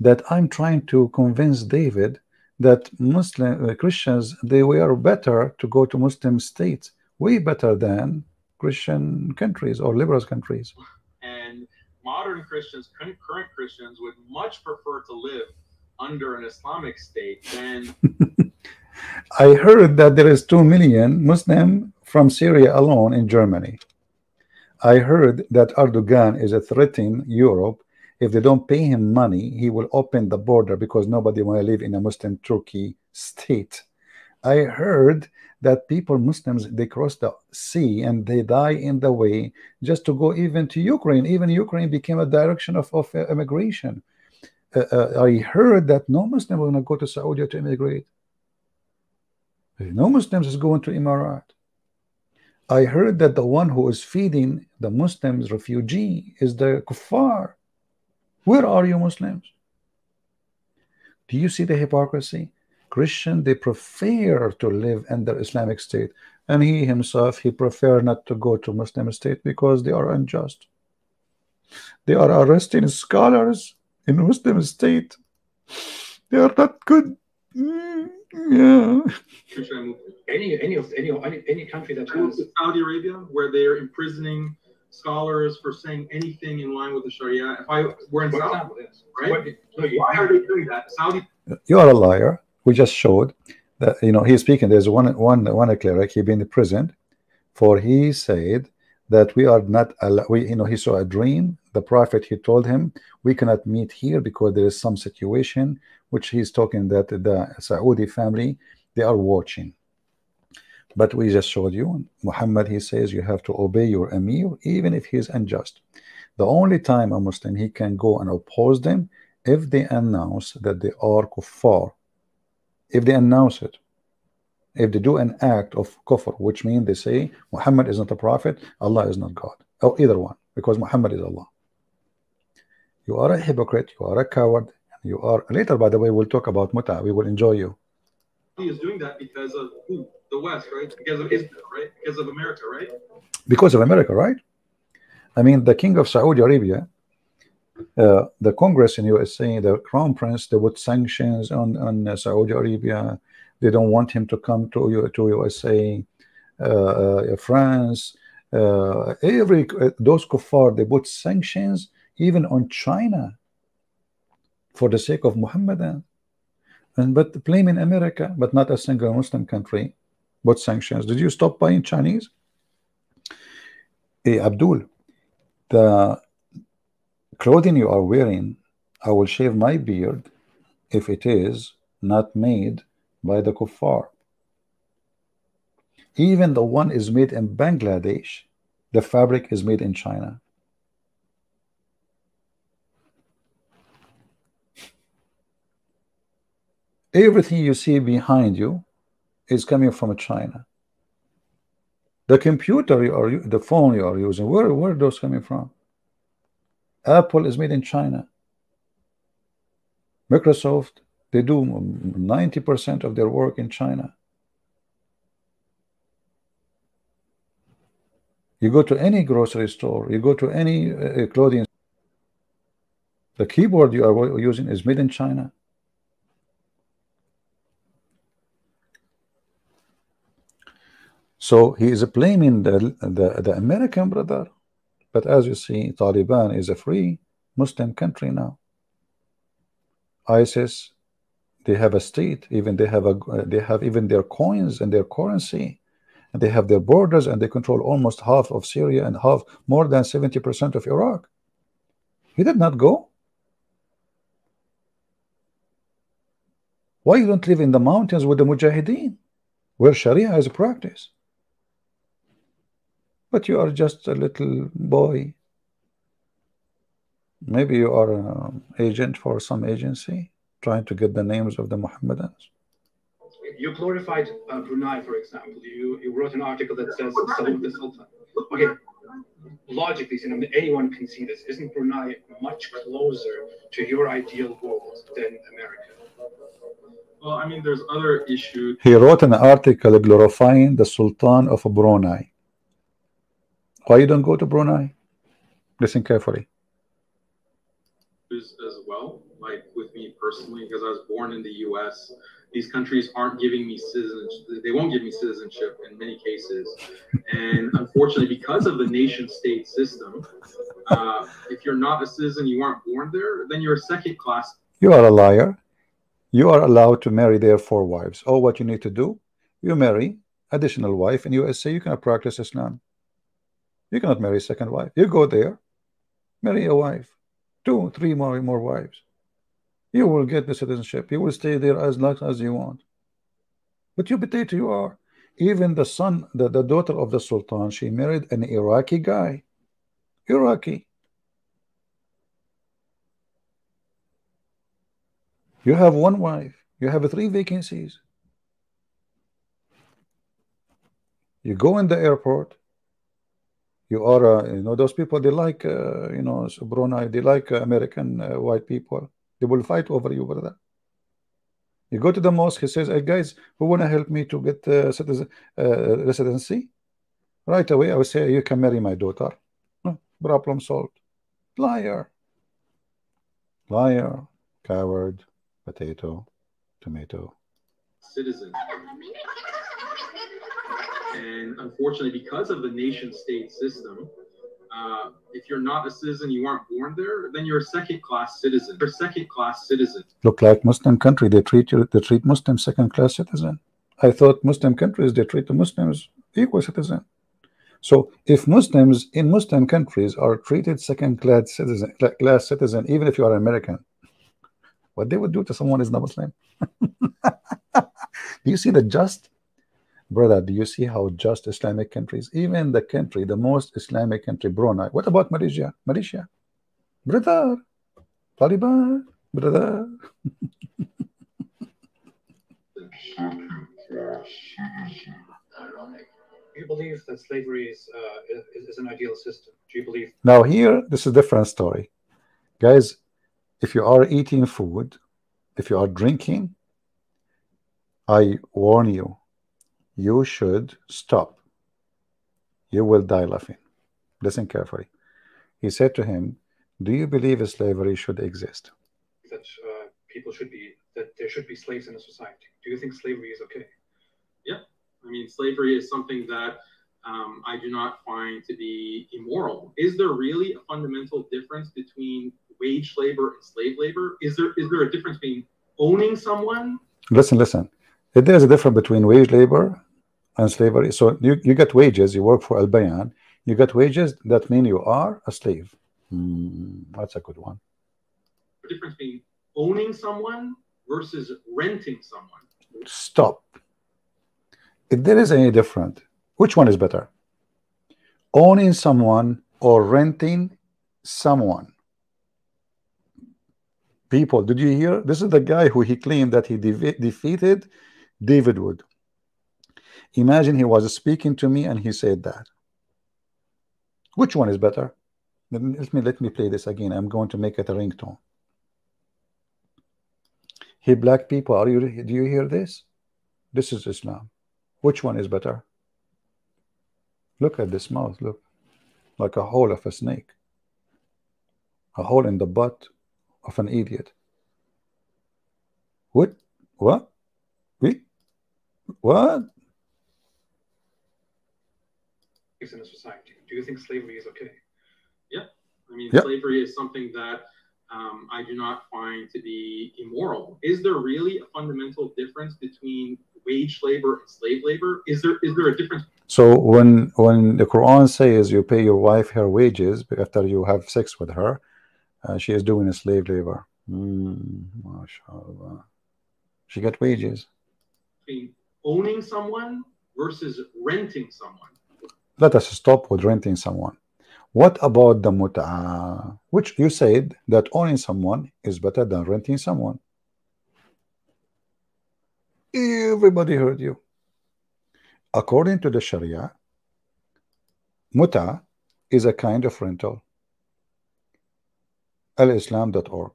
that I'm trying to convince David that Muslim Christians, they were better to go to Muslim states, way better than Christian countries or liberal countries. And modern Christians, current Christians, would much prefer to live under an Islamic state than I heard that there is 2 million Muslim from Syria alone in Germany. I heard that Erdogan is threatening Europe. If they don't pay him money, he will open the border because nobody want to live in a Muslim Turkey state. I heard that people, Muslims, they cross the sea and they die in the way just to go even to Ukraine. Even Ukraine became a direction of immigration. I heard that no Muslim will not go to Saudi to immigrate. No Muslims is going to Emirat. I heard that the one who is feeding the Muslims refugee is the kuffar. Where are you Muslims? Do you see the hypocrisy? Christian, they prefer to live under Islamic state, and he himself, he prefer not to go to Muslim state because they are unjust. They are arresting scholars in Muslim state. They are not good. Yeah. Any country that has Saudi Arabia, where they are imprisoning scholars for saying anything in line with the Sharia. If I were in Saudi, yes. right? Why are they doing that? Saudi. You are a liar. We just showed that, you know, he's speaking. There's one cleric, he been imprisoned for he said that we are not allowed. He saw a dream. The prophet, he told him we cannot meet here because there is some situation which he's talking that the Saudi family, they are watching. But we just showed you Muhammad, he says you have to obey your emir even if he is unjust. The only time a Muslim he can go and oppose them if they announce that they are kuffar. If they announce it, if they do an act of kufr, which means they say Muhammad is not a prophet, Allah is not God, or either one, because Muhammad is Allah. You are a hypocrite, you are a coward, you are. Later, by the way, we'll talk about muta. We will enjoy you. He is doing that because of who? The West, right? Because of Israel, right? Because of America, right? Because of America, right? I mean, the king of Saudi Arabia, the Congress in USA, the Crown Prince, they put sanctions on Saudi Arabia. They don't want him to come to USA, France. Those kuffar, they put sanctions even on China for the sake of Muhammadan. But blaming America, but not a single Muslim country, but sanctions. Did you stop buying Chinese? Hey, Abdul, the clothing you are wearing, I will shave my beard if it is not made by the kuffar. Even the one is made in Bangladesh, the fabric is made in China. Everything you see behind you is coming from China. The computer you are, the phone you are using, where are those coming from? Apple is made in China. Microsoft, they do 90% of their work in China. You go to any grocery store, you go to any clothing, the keyboard you are using is made in China. So he is blaming the American brother. But as you see, Taliban is a free Muslim country now. ISIS, they have a state, even they have even their coins and their currency, and they have their borders, and they control almost half of Syria and more than 70% of Iraq. He did not go. Why you don't live in the mountains with the Mujahideen, where Sharia is practiced? But you are just a little boy. Maybe you are an agent for some agency trying to get the names of the Mohammedans. You glorified Brunei, for example. You wrote an article that says Salute the Sultan. Okay, logically, anyone can see this. Isn't Brunei much closer to your ideal world than America? Well, I mean, there's other issues. He wrote an article glorifying the Sultan of Brunei. Why you don't go to Brunei? Listen carefully. As well, like with me personally, because I was born in the U.S., these countries aren't giving me citizenship. They won't give me citizenship in many cases, and unfortunately, because of the nation-state system, if you're not a citizen, you aren't born there, then you're a second-class. You are a liar. You are allowed to marry their 4 wives. Oh, what you need to do? You marry additional wife in USA. You cannot practice Islam. You cannot marry a second wife. You go there, marry a wife, 2, 3 more wives. You will get the citizenship. You will stay there as long as you want. But you potato, you are. Even the son, the daughter of the Sultan, she married an Iraqi guy. Iraqi. You have 1 wife. You have 3 vacancies. You go in the airport. You are, you know, those people, they like, you know, Brunei, they like American white people. They will fight over you, brother. You go to the mosque, he says, hey, guys, who want to help me to get residency? Right away, I will say, you can marry my daughter. Problem solved. Liar. Liar. Coward. Potato. Tomato. Citizen. And unfortunately, because of the nation-state system, if you're not a citizen, you aren't born there, then you're a second-class citizen. You're a second-class citizen. Look like Muslim country, they treat Muslims second-class citizen. I thought Muslim countries, they treat the Muslims equal citizen. So if Muslims in Muslim countries are treated second-class citizen, even if you are American, what they would do to someone is not Muslim. Do you see the just? Brother, do you see how just Islamic countries, even the country, the most Islamic country, Brunei? What about Malaysia? Malaysia, brother, Taliban, brother. Do you believe that slavery is an ideal system? Do you believe? Now here, this is a different story, guys. If you are eating food, if you are drinking, I warn you. You should stop. You will die laughing. Listen carefully. He said to him, do you believe slavery should exist? That there should be slaves in a society. Do you think slavery is okay? Yeah. I mean, slavery is something that I do not find to be immoral. Is there really a fundamental difference between wage labor and slave labor? Is there a difference between owning someone? Listen. There's a difference between wage labor and slavery. So you get wages, you work for Al-Bayan, you get wages, that means you are a slave. That's a good one. The difference between owning someone versus renting someone. Stop. If there is any different, which one is better? Owning someone or renting someone? People, did you hear? This is the guy who he claimed that he defeated David Wood. Imagine he was speaking to me and he said that. Which one is better? Let me play this again. I'm going to make it a ringtone. Hey, black people, do you hear this? This is Islam. Which one is better? Look at this mouth. Look, like a hole of a snake, a hole in the butt of an idiot. What? What? What? In a society, do you think slavery is okay? Yeah, I mean, yep. Slavery is something that I do not find to be immoral. Is there really a fundamental difference between wage labor and slave labor? Is there a difference? So when the Quran says you pay your wife her wages after you have sex with her, she is doing a slave labor. MashaAllah. She got wages. Between owning someone versus renting someone. Let us stop with renting someone. What about the mut'ah? Which you said that owning someone is better than renting someone. Everybody heard you. According to the Sharia, mut'ah is a kind of rental. alislam.org.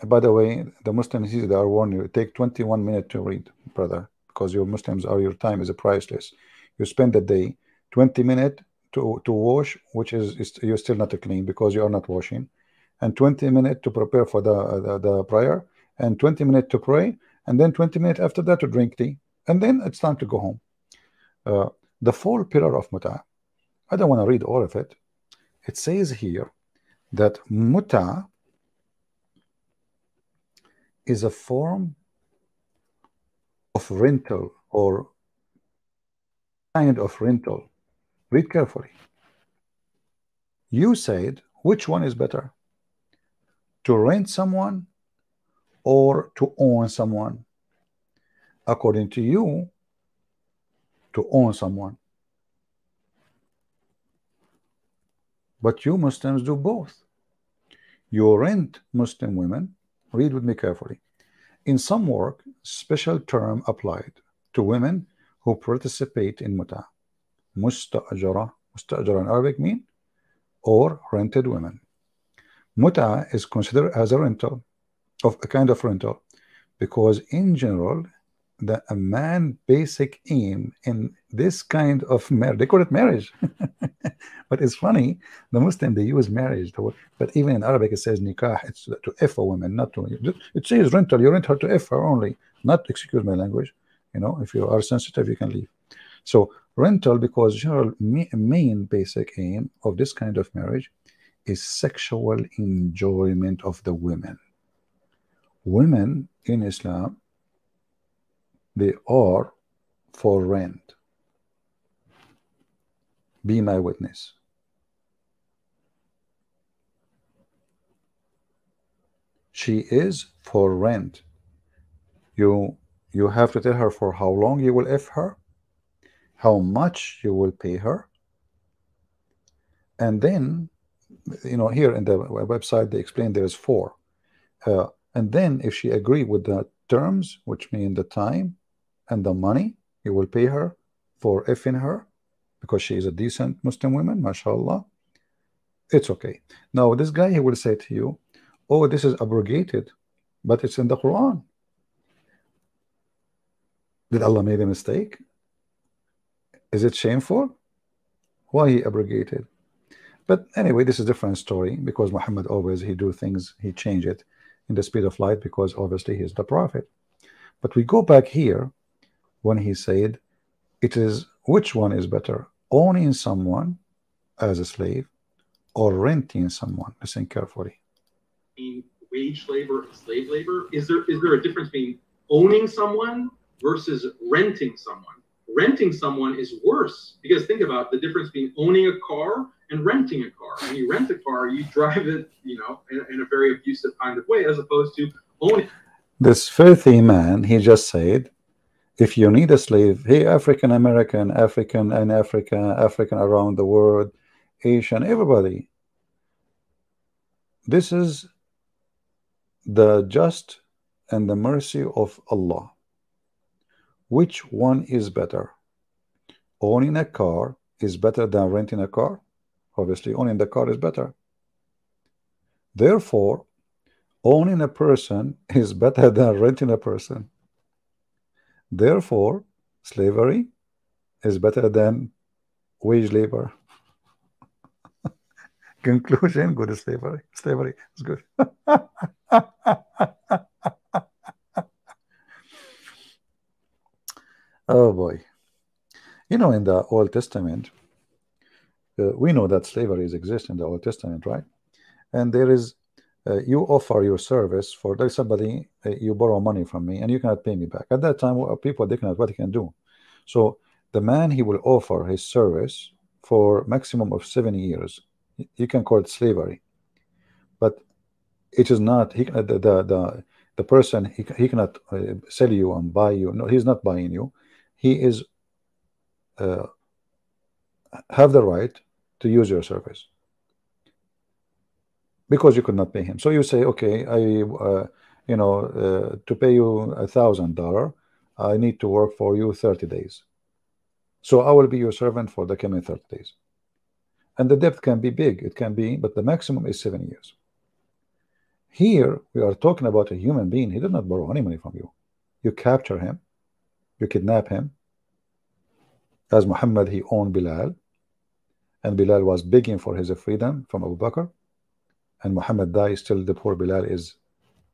By the way, the Muslims here, they are warning you, take 21 minutes to read, brother, because your Muslims are, your time is priceless. You spend the day 20 minutes to wash, which is you're still not clean because you are not washing, and 20 minutes to prepare for the prayer, and 20 minutes to pray, and then 20 minutes after that to drink tea, and then it's time to go home. The 4 pillar of mut'ah, I don't want to read all of it. It says here that mut'ah is a form of rental or kind of rental. Read carefully. You said, which one is better? To rent someone or to own someone? According to you, to own someone. But you Muslims do both. You rent Muslim women. Read with me carefully. In some work, special term applied to women who participate in mut'ah. Mustajara. Mustajara in Arabic mean or rented women. Mut'ah is considered as a rental, of a kind of rental, because in general, a man basic aim in this kind of marriage, they call it marriage. But it's funny, the Muslim, they use marriage, but even in Arabic it says nikah, it's to F a woman, not to, it says rental, you rent her to F her only, not, excuse my language, you know, if you are sensitive you can leave. So rental, because general main basic aim of this kind of marriage is sexual enjoyment of the women. Women in Islam, they are for rent. Be my witness. She is for rent. You have to tell her for how long you will F her, how much you will pay her, and then, you know, here in the website they explain there's 4. And then if she agree with the terms, which mean the time and the money, you will pay her for effing her because she is a decent Muslim woman, mashallah. It's okay. Now this guy, he will say to you, oh, this is abrogated, but it's in the Quran. Did Allah make a mistake? Is it shameful? Why he abrogated? But anyway, this is a different story, because Muhammad always, he do things, he change it in the speed of light, because obviously he's the prophet. But we go back here when he said, it is, which one is better, owning someone as a slave or renting someone? Listen carefully. Wage labor and slave labor, is there a difference between owning someone versus renting someone? Renting someone is worse, because think about the difference between owning a car and renting a car. When you rent a car, you drive it, you know, in a very abusive kind of way, as opposed to owning. This filthy man, he just said, if you need a slave, hey, African American, African in Africa, African around the world, Asian, everybody, this is the just and the mercy of Allah. Which one is better? Owning a car is better than renting a car? Obviously, owning the car is better. Therefore, owning a person is better than renting a person. Therefore, slavery is better than wage labor. Conclusion, good slavery. Slavery is good. Oh boy. You know, in the Old Testament, we know that slavery exists in the Old Testament, right? And there is, you offer your service for, there's somebody, you borrow money from me and you cannot pay me back. At that time, people, they cannot, what they can do. So the man, he will offer his service for maximum of 7 years. You can call it slavery, but it is not, the person, he cannot sell you and buy you. No, he's not buying you. He is have the right to use your service because you could not pay him. So you say, okay, you know, to pay you $1,000, I need to work for you 30 days. So I will be your servant for the coming 30 days. And the debt can be big. It can be, but the maximum is 7 years. Here we are talking about a human being. He did not borrow any money from you. You capture him. You kidnap him. As Muhammad, he owned Bilal, and Bilal was begging for his freedom from Abu Bakr, and Muhammad died, still the poor Bilal is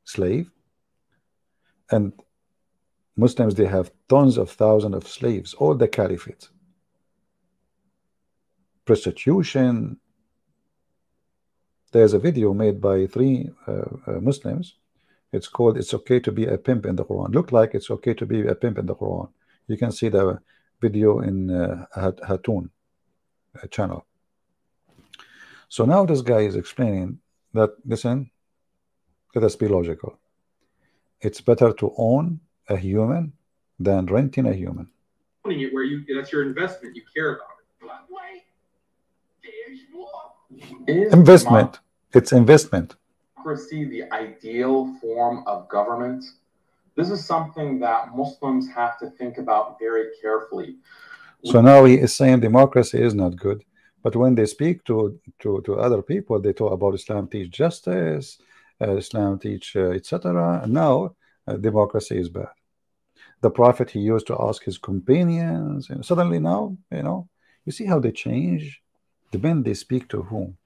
slave. And Muslims, they have tons of thousands of slaves, all the caliphate. Prostitution. There's a video made by 3 Muslims. It's called "It's Okay to Be a Pimp in the Quran." Look like it's okay to be a pimp in the Quran. You can see the video in Hatun channel. So now this guy is explaining that, listen, let us be logical. It's better to own a human than renting a human. Owning it where you, that's your investment, you care about it. But wait, there's more. Is Investment. It's investment. democracy the ideal form of government? This is something that Muslims have to think about very carefully. So now he is saying democracy is not good, but when they speak to other people, they talk about Islam teach justice, Islam teach etc. Now democracy is bad. The Prophet, he used to ask his companions, and suddenly now, you know, you see how they change, depend they speak to whom.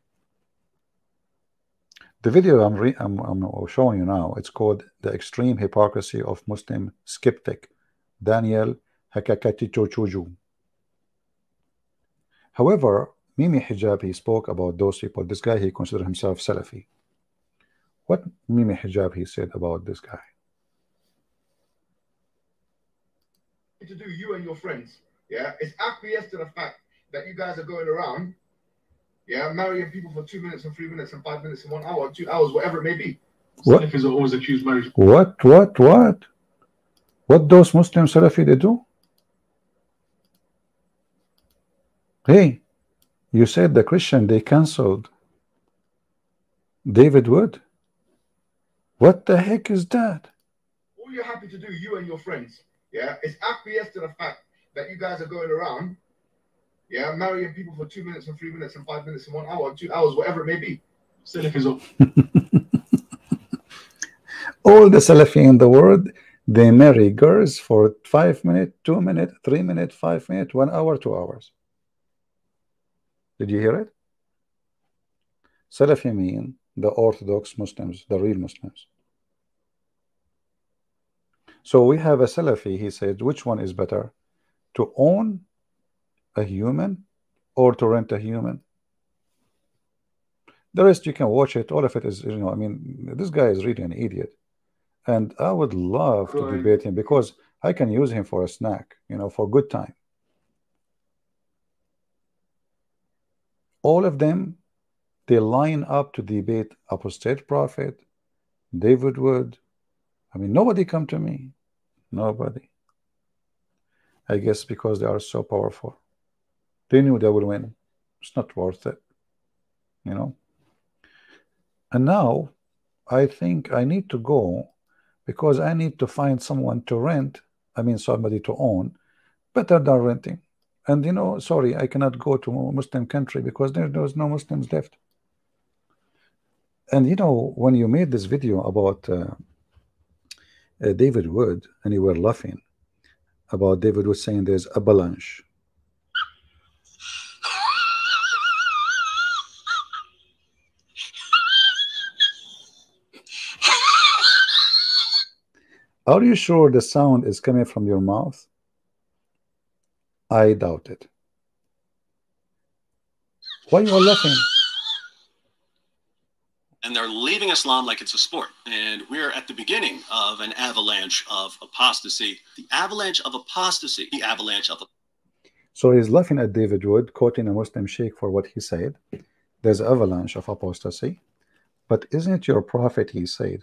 The video I'm showing you now, it's called "The Extreme Hypocrisy of Muslim Skeptic Daniel Haqiqatjou." However, Mimi Hijab, he spoke about those people. This guy, he considered himself Salafi. What Mimi Hijab, he said about this guy? To do, you and your friends, yeah, it's acquiesce to the fact that you guys are going around, yeah, marrying people for 2 minutes and 3 minutes and 5 minutes and 1 hour, 2 hours, whatever it may be. What? Salafis are always accused marriage. What those Muslim Salafi they do? Hey, you said the Christian, they cancelled David Wood. What the heck is that? All you're happy to do, you and your friends, yeah, is acquiesce to the fact that you guys are going around, yeah, marrying people for 2 minutes and 3 minutes and 5 minutes and 1 hour, 2 hours, whatever it may be. Salafis are All the Salafi in the world, they marry girls for 5 minutes, 2 minutes, 3 minutes, 5 minutes, 1 hour, 2 hours. Did you hear it? Salafi mean the Orthodox Muslims, the real Muslims. So we have a Salafi, he said, which one is better? To own a human or to rent a human? The rest you can watch it, all of it is, you know, I mean, this guy is really an idiot. And I would love to debate him because I can use him for a snack, you know, for good time. All of them, they line up to debate apostate prophet, David Wood, I mean, nobody come to me. Nobody. I guess because they are so powerful. They knew they would win. It's not worth it, you know. And now I think I need to go because I need to find someone to rent. I mean, somebody to own, better than renting. And you know, sorry, I cannot go to a Muslim country because there's no Muslims left. And you know, when you made this video about David Wood, and you were laughing about David Wood saying there's avalanche. Are you sure the sound is coming from your mouth? I doubt it. Why you are laughing? And they're leaving Islam like it's a sport. And we're at the beginning of an avalanche of apostasy. The avalanche of apostasy. The avalanche of... So he's laughing at David Wood, quoting a Muslim sheikh for what he said. There's avalanche of apostasy. But isn't it your prophet, he said,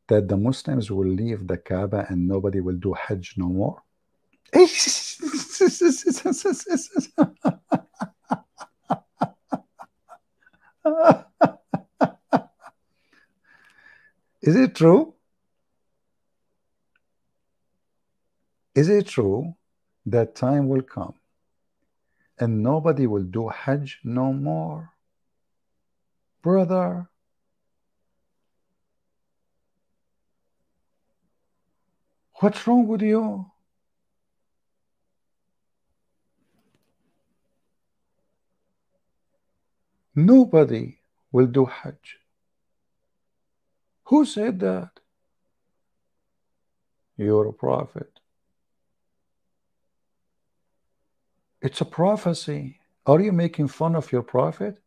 that the Muslims will leave the Kaaba and nobody will do Hajj no more? Is it true? Is it true that time will come and nobody will do Hajj no more? Brother, what's wrong with you? Nobody will do Hajj. Who said that? You're a prophet. It's a prophecy. Are you making fun of your prophet?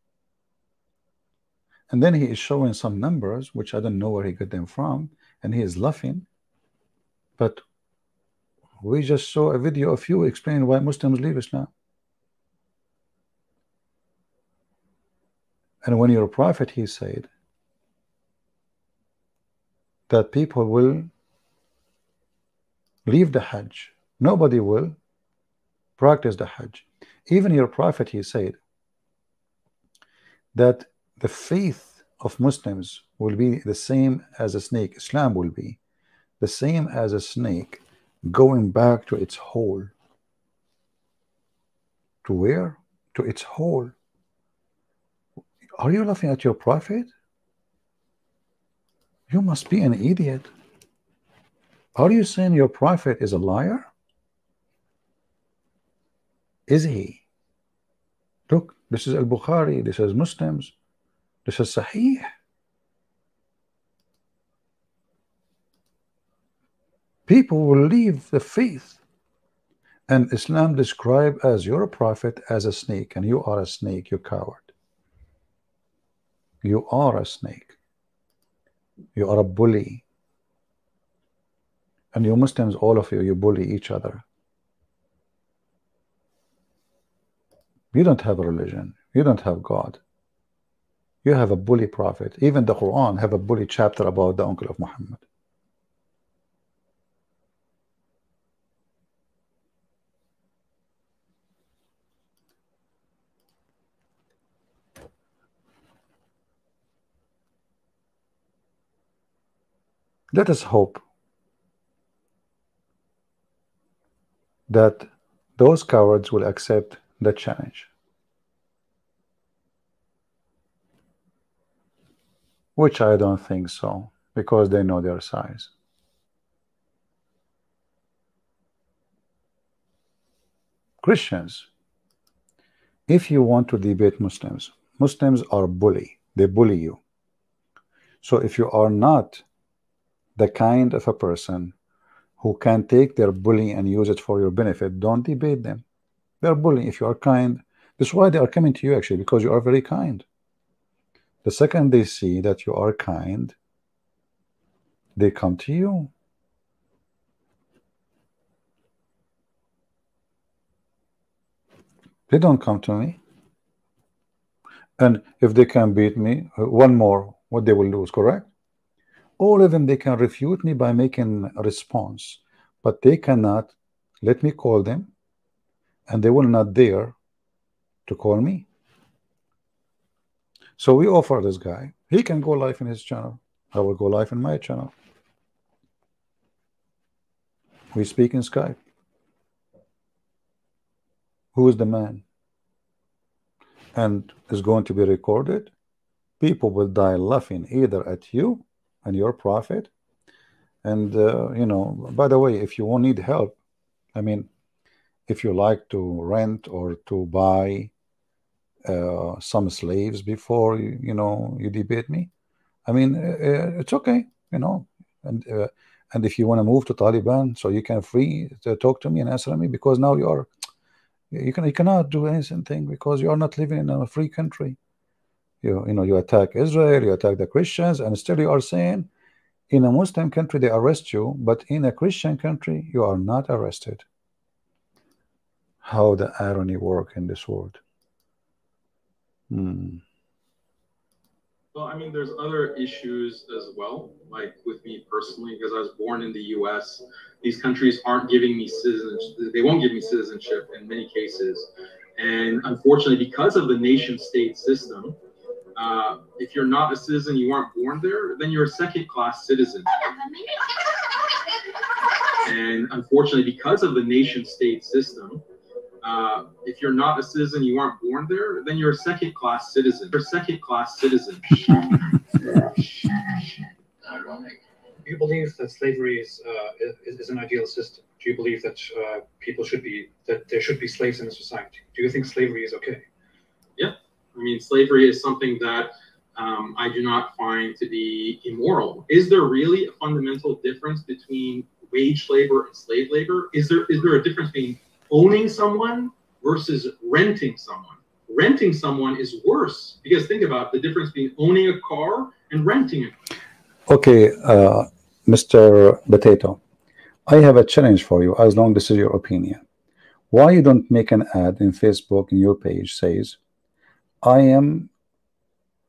And then he is showing some numbers, which I don't know where he got them from, and he is laughing. But we just saw a video of you explaining why Muslims leave Islam. And when you're a prophet, he said that people will leave the Hajj. Nobody will practice the Hajj. Even your prophet, he said that the faith of Muslims will be the same as a snake. Islam will be the same as a snake going back to its hole. To where? To its hole. Are you laughing at your prophet? You must be an idiot. Are you saying your prophet is a liar? Is he? Look, this is Al-Bukhari, this is Muslims, this is Sahih. People will leave the faith. And Islam described as your prophet as a snake, and you are a snake, you coward. You are a snake. You are a bully. And you Muslims, all of you, you bully each other. You don't have a religion. You don't have God. You have a bully prophet. Even the Quran have a bully chapter about the uncle of Muhammad. Let us hope that those cowards will accept the challenge, which I don't think so, because they know their size. Christians, if you want to debate Muslims, Muslims are bully. They bully you. So if you are not the kind of a person who can take their bullying and use it for your benefit, don't debate them. They're bullying. If you are kind, that's why they are coming to you, actually, because you are very kind. The second they see that you are kind, they come to you. They don't come to me. And if they can beat me, one more, what they will lose, correct? All of them, they can refute me by making a response, but they cannot let me call them, and they will not dare to call me. So we offer this guy, he can go live in his channel, I will go live in my channel. We speak in Skype. Who is the man? And is going to be recorded. People will die laughing either at you and your prophet. And you know, by the way, if you won't need help, I mean, if you like to rent or to buy some slaves before you know, you debate me, I mean, it's okay, you know. And if you want to move to Taliban, so you can free to talk to me and answer me, because now you cannot do anything because you are not living in a free country. You know, you attack Israel, you attack the Christians, and still you are saying in a Muslim country they arrest you, but in a Christian country you are not arrested. How the irony work in this world. Well, I mean, there's other issues as well, like with me personally, because I was born in the U.S. These countries aren't giving me citizenship. They won't give me citizenship in many cases. And unfortunately, because of the nation-state system, if you're not a citizen, you weren't born there, then you're a second-class citizen. And unfortunately, because of the nation-state system, if you're not a citizen, you weren't born there, then you're a second-class citizen. You're a second-class citizen. Ironic. Do you believe that slavery is an ideal system? Do you believe that there should be slaves in a society? Do you think slavery is okay? Yeah, I mean, slavery is something that I do not find to be immoral. Is there really a fundamental difference between wage labor and slave labor? Is there a difference between owning someone versus renting someone? Renting someone is worse, because think about the difference between owning a car and renting it. Okay, Mr. Potato, I have a challenge for you, as long as this is your opinion. Why you don't make an ad in Facebook in your page says, I want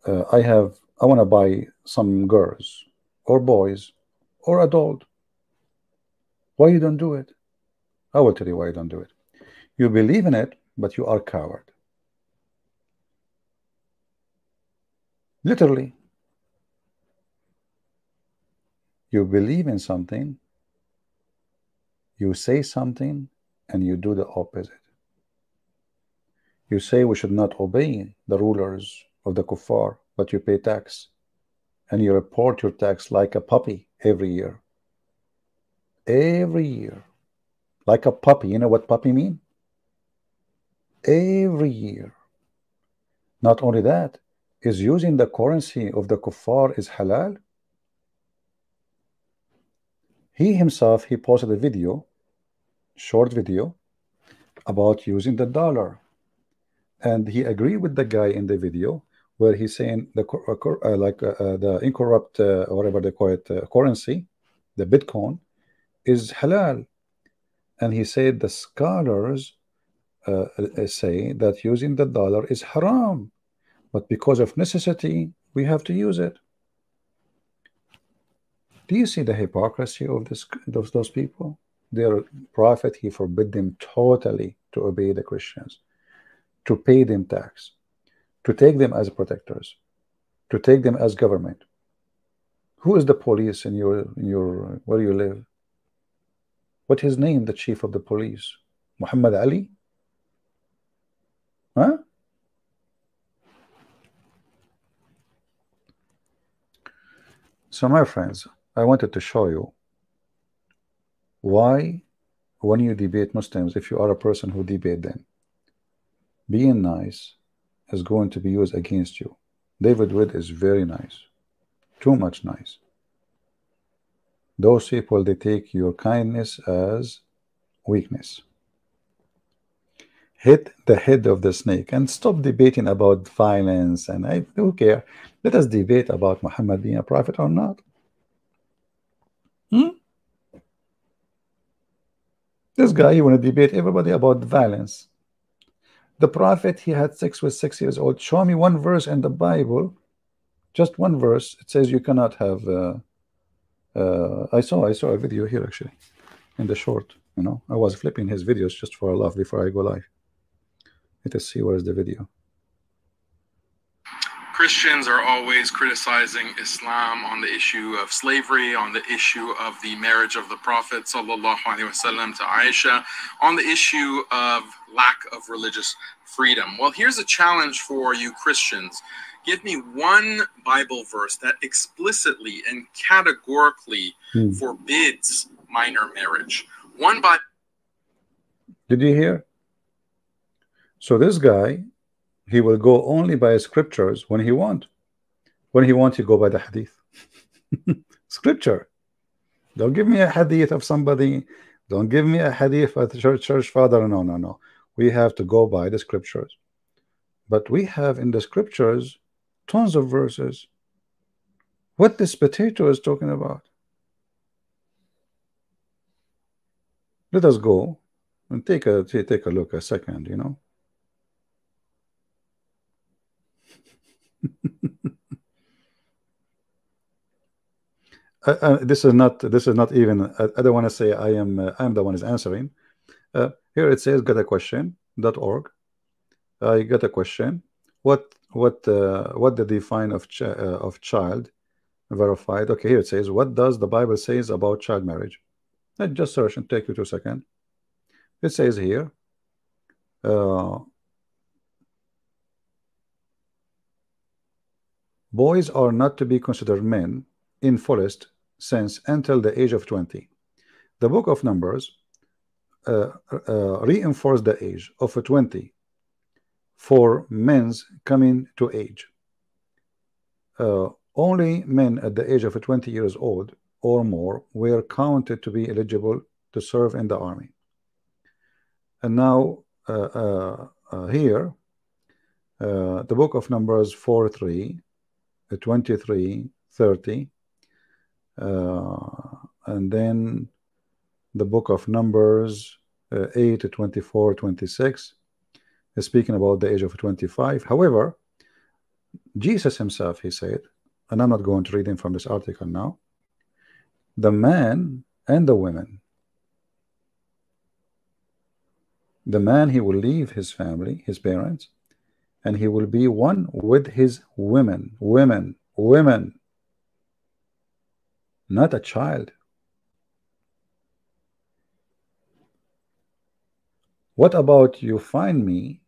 to buy some girls or boys or adult. Why you don't do it? I will tell you why you don't do it. You believe in it, but you are a coward. Literally. You believe in something, you say something, and you do the opposite. You say we should not obey the rulers of the kuffar, but you pay tax. And you report your tax like a puppy every year. Every year. Like a puppy. You know what puppy mean? Every year. Not only that, is using the currency of the kuffar is halal? He himself, he posted a video, short video, about using the dollar. And he agreed with the guy in the video where he's saying the incorrupt, whatever they call it, currency, the Bitcoin, is halal. And he said the scholars say that using the dollar is haram, but because of necessity we have to use it. Do you see the hypocrisy of those people? Their prophet, he forbid them totally to obey the Christians, to pay them tax, to take them as protectors, to take them as government. Who is the police in your where you live? What his name, the chief of the police? Muhammad Ali? Huh? So my friends, I wanted to show you why when you debate Muslims, if you are a person who debate them, being nice is going to be used against you. David Wood is very nice, too much nice. Those people, they take your kindness as weakness. Hit the head of the snake and stop debating about violence. And I don't care. Let us debate about Muhammad being a prophet or not. This guy, he want to debate everybody about violence. The prophet, he had sex with 6 years old. Show me one verse in the Bible, just one verse. It says you cannot have I saw a video here actually in the short. You know, I was flipping his videos just for a laugh before I go live. Let us see where is the video. Christians are always criticizing Islam on the issue of slavery, on the issue of the marriage of the Prophet sallallahu alaihi wasallam to Aisha, on the issue of lack of religious freedom. Well, here's a challenge for you Christians. Give me one Bible verse that explicitly and categorically forbids minor marriage. One Bible. Did you hear? So this guy, he will go only by scriptures when he want. When he wants, he go by the hadith. Scripture. Don't give me a hadith of somebody. Don't give me a hadith of the church father. No, no, no. We have to go by the scriptures. But we have in the scriptures tons of verses. What this potato is talking about. Let us go and take a look a second, you know. This is not even. I don't want to say I am the one is answering. Here it says got a question.org. I got a question. What the define of child verified? Okay, here it says what does the Bible says about child marriage? Let's just search and take you 2 seconds. It says here. Boys are not to be considered men in fullest sense until the age of 20. The book of Numbers reinforced the age of 20 for men's coming to age. Only men at the age of 20 years old or more were counted to be eligible to serve in the army. And now here, the book of Numbers 4:3, 23, 30, and then the book of Numbers 8, 24, 26 is speaking about the age of 25. However, Jesus himself, he said, and I'm not going to read him from this article now, the man and the women, the man, he will leave his family, his parents, and he will be one with his women, not a child. What about you find me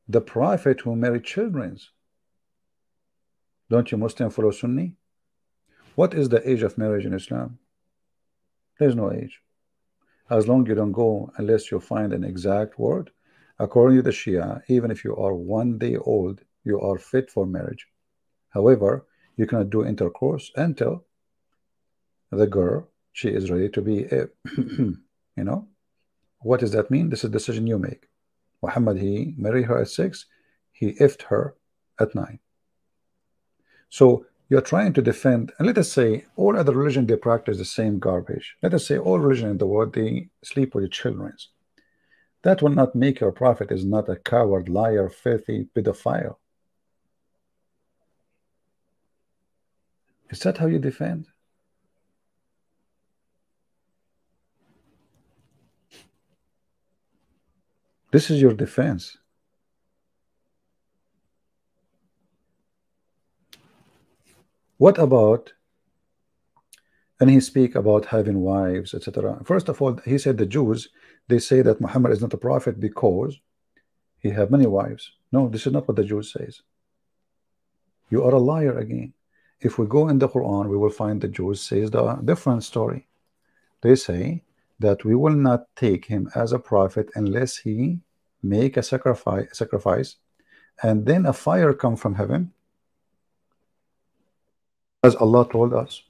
the prophet who married children? Don't you Muslim follow Sunni? What is the age of marriage in Islam? There's no age. As long as you don't go, unless you find an exact word, according to the Shia, even if you are 1 day old, you are fit for marriage. However, you cannot do intercourse until the girl, she is ready to be, you know. What does that mean? This is a decision you make. Muhammad, he married her at 6, he effed her at 9. So you're trying to defend, and let us say all other religion, they practice the same garbage. Let us say all religion in the world, they sleep with the children. That will not make your prophet is not a coward, liar, filthy, pedophile. Is that how you defend? This is your defense. What about, and he speak about having wives, etc. First of all, he said the Jews, they say that Muhammad is not a prophet because he have many wives. No, this is not what the Jews says. You are a liar again. If we go in the Quran, we will find the Jews says the different story. They say that we will not take him as a prophet unless he make a sacrifice, and then a fire come from heaven, as Allah told us.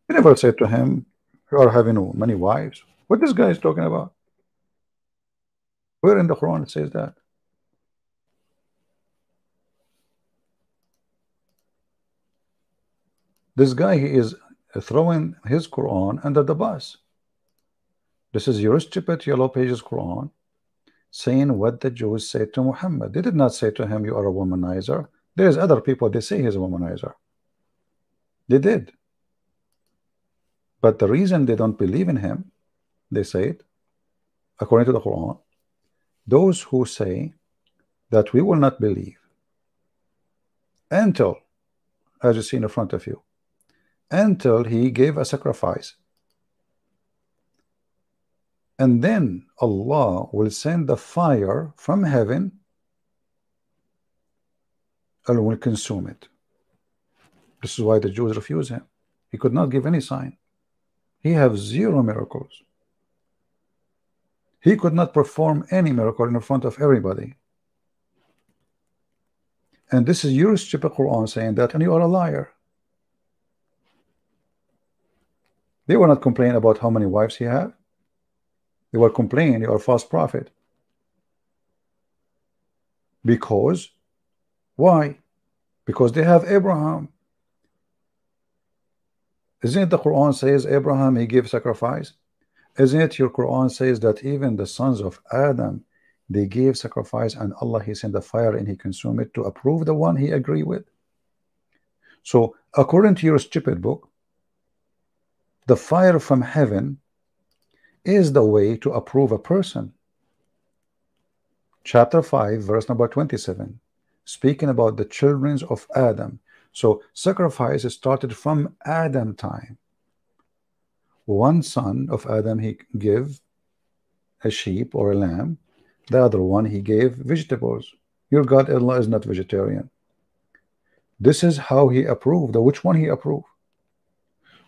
He never said to him, you are having many wives. What this guy is talking about? Where in the Quran it says that? This guy, he is throwing his Quran under the bus. This is your stupid yellow pages Quran saying what the Jews said to Muhammad. They did not say to him, you are a womanizer. There's other people, they say he's a womanizer. They did. But the reason they don't believe in him, they say it, according to the Quran, those who say that we will not believe until, as you see in front of you, until he gave a sacrifice. And then Allah will send the fire from heaven and will consume it. This is why the Jews refuse him. He could not give any sign. He has 0 miracles. He could not perform any miracle in front of everybody. And this is your stupid Quran saying that, and you are a liar. They were not complaining about how many wives he had. They were complaining you are a false prophet. Because, why? Because they have Abraham. Isn't it the Quran says Abraham, he gave sacrifice? Isn't it your Quran says that even the sons of Adam, they gave sacrifice, and Allah, he sent the fire and he consumed it to approve the one he agreed with? So according to your stupid book, the fire from heaven is the way to approve a person. Chapter 5, verse number 27, speaking about the children of Adam. So sacrifice started from Adam time. One son of Adam, he gave a sheep or a lamb. The other one, he gave vegetables. Your God Allah is not vegetarian. This is how he approved. Which one he approved?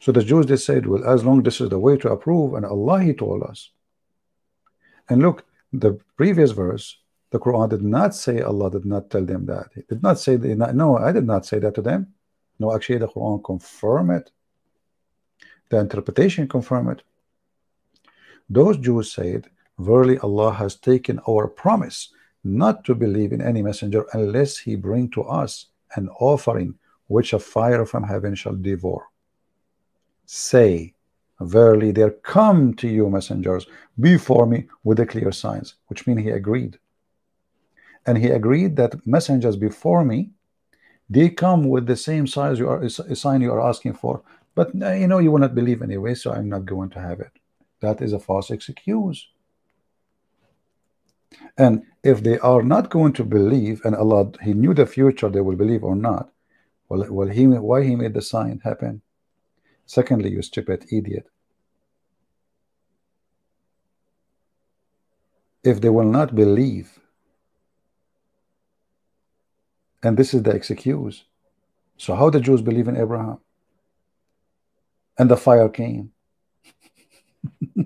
So the Jews, they said, well, as long as this is the way to approve, and Allah, he told us. And look, the previous verse, the Quran did not say Allah did not tell them that. It did not say, no, I did not say that to them. No, actually the Quran confirmed it. The interpretation confirmed it. Those Jews said, verily Allah has taken our promise not to believe in any messenger unless he bring to us an offering which a fire from heaven shall devour. Say, verily there come to you messengers before me with the clear signs, which means he agreed. And he agreed that messengers before me, they come with the same size sign you are asking for, but you know you will not believe anyway, so I'm not going to have it. That is a false excuse. And if they are not going to believe, and Allah, he knew the future they will believe or not, well why he made the sign happen? Secondly, you stupid idiot, if they will not believe, and this is the excuse, so how the Jews believe in Abraham? And the fire came. Do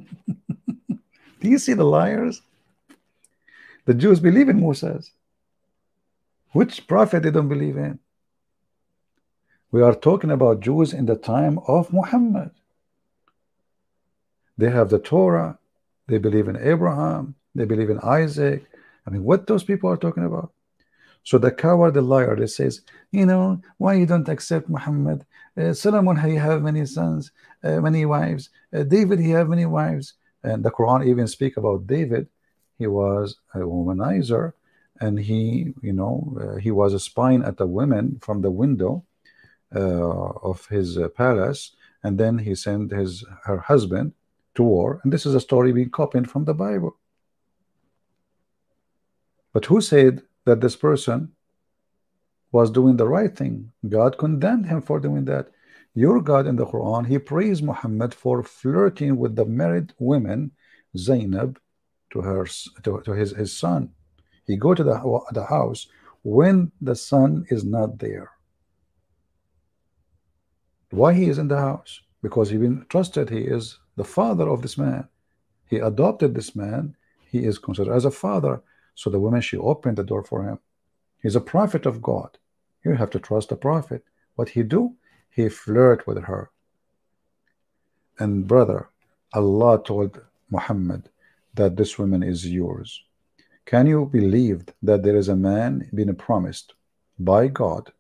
you see the liars? The Jews believe in Moses. Which prophet they don't believe in? We are talking about Jews in the time of Muhammad. They have the Torah. They believe in Abraham. They believe in Isaac. I mean, what those people are talking about? So the coward, the liar, they says, you know, why you don't accept Muhammad? Solomon, he have many sons, many wives. David, he have many wives. And the Quran even speak about David. He was a womanizer, and he, you know, he was spying at the women from the window of his palace, and then he sent her husband to war. And this is a story being copied from the Bible. But who said that this person was doing the right thing? God condemned him for doing that. Your God in the Quran, he praised Muhammad for flirting with the married women, Zainab, to his son. He go to the house when the son is not there. Why he is in the house? Because he been trusted. He is the father of this man. He adopted this man. He is considered as a father. So the woman, she opened the door for him. He's a prophet of God. You have to trust the prophet. What he do? He flirt with her. And brother, Allah told Muhammad that this woman is yours. Can you believe that there is a man being promised by God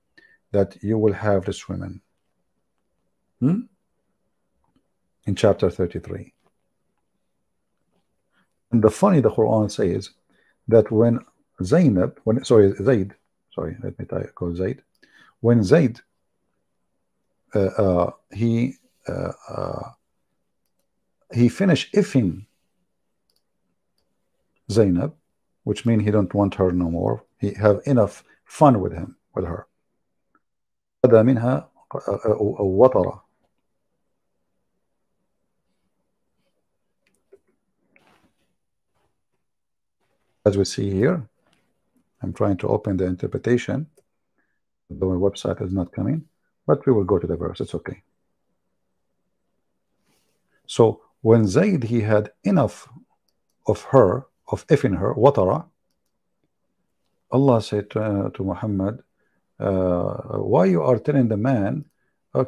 that you will have this woman? In chapter 33. And the Quran says that when Zainab, Zaid, when Zaid he finished effing Zainab, which means he don't want her no more. He have enough fun with her. هذا منها وطرة. As we see here, I'm trying to open the interpretation. The website is not coming, but we will go to the verse. It's okay. So when Zayd, he had enough of her, of effing her, watara, Allah said to Muhammad, why you are telling the man,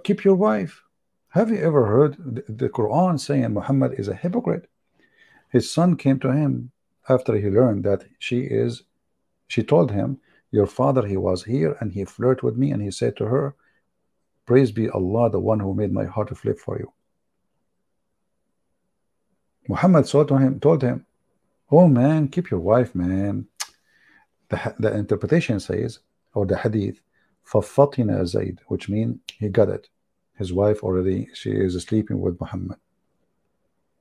keep your wife? Have you ever heard the Quran saying Muhammad is a hypocrite? His son came to him after he learned that she told him, your father, he was here and he flirted with me, and he said to her, praise be Allah, the one who made my heart flip for you. Muhammad told him, oh man, keep your wife, man. The interpretation says, or the hadith, فَفَطِنَ Zayd, which means he got it. His wife already, she is sleeping with Muhammad.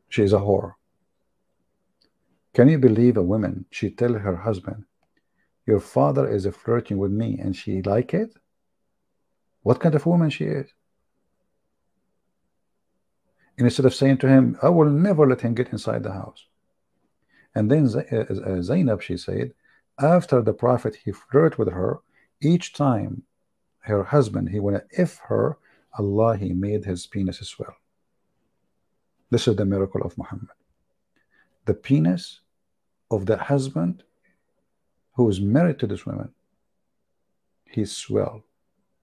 She is a whore. Can you believe a woman, she tell her husband, your father is flirting with me, and she like it? What kind of woman she is? And instead of saying to him, I will never let him get inside the house. And then Zainab, she said, after the Prophet, he flirted with her, each time her husband, he wanna F her, Allah, he made his penis swell. This is the miracle of Muhammad. The penis of the husband who is married to this woman, he swell.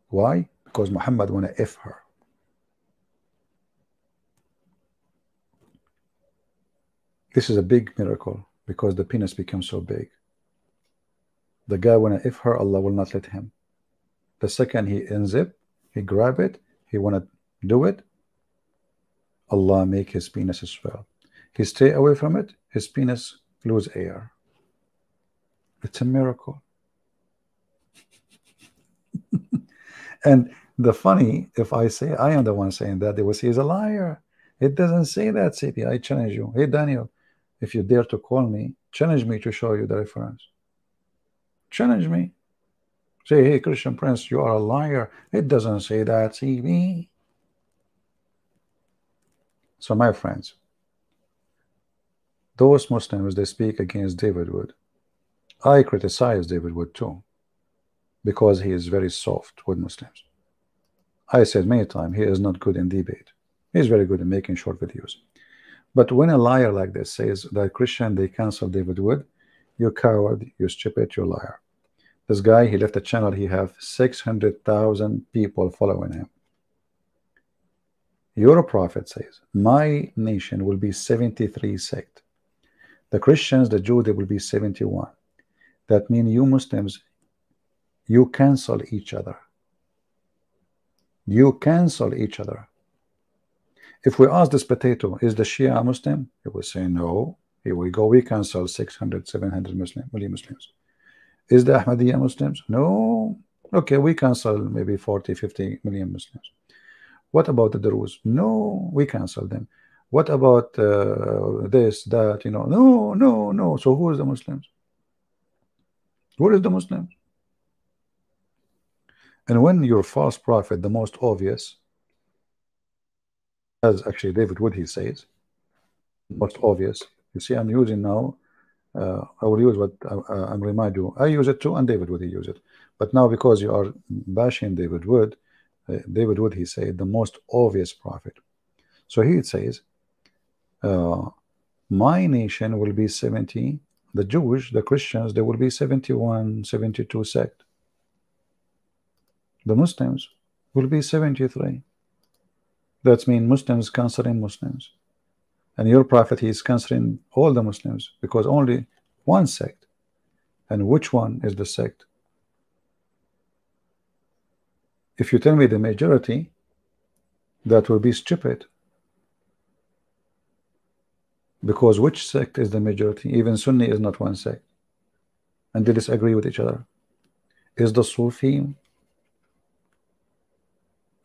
Why? Because Muhammad wanna F her. This is a big miracle because the penis becomes so big. The guy wanna F her, Allah will not let him. The second he unzip, he grab it, he wanna do it, Allah make his penis swell. He stay away from it, his penis lose air. It's a miracle. And the funny, if I say I am the one saying that, they will say he's a liar. It doesn't say that, City. I challenge you. Hey Daniel, if you dare to call me, challenge me to show you the reference. Challenge me. Say, hey Christian Prince, you are a liar. It doesn't say that, see me. So my friends, those Muslims, they speak against David Wood. I criticize David Wood too, because he is very soft with Muslims. I said many times, he is not good in debate. He is very good in making short videos. But when a liar like this says that Christian, they cancel David Wood, you coward, you stupid, you liar. This guy, he left a channel, he have 600,000 people following him. Your prophet says, my nation will be 73 sect. The Christians, the Jews, they will be 71. That means you Muslims, you cancel each other. You cancel each other. If we ask this potato, is the Shia a Muslim? He will say no. Here we go, we cancel 600, 700 million Muslims. Is the Ahmadiyya Muslims? No. Okay, we cancel maybe 40, 50 million Muslims. What about the Druze? No, we cancel them. What about this, that, you know? No, no, no. So who is the Muslims? Who is the Muslims? And when your false prophet, the most obvious, as actually David Wood, he says, most obvious. You see, I'm using now, I will use what I'm remind you. I use it too, and David Wood, he use it. But now because you are bashing David Wood, he said the most obvious prophet. So he says, my nation will be 70, the Jewish, the Christians, they will be 71, 72 sect. The Muslims will be 73. That means Muslims canceling Muslims. And your prophet, he is canceling all the Muslims because only one sect. And which one is the sect? If you tell me the majority, that will be stupid. Because which sect is the majority? Even Sunni is not one sect. And they disagree with each other. Is the Sufi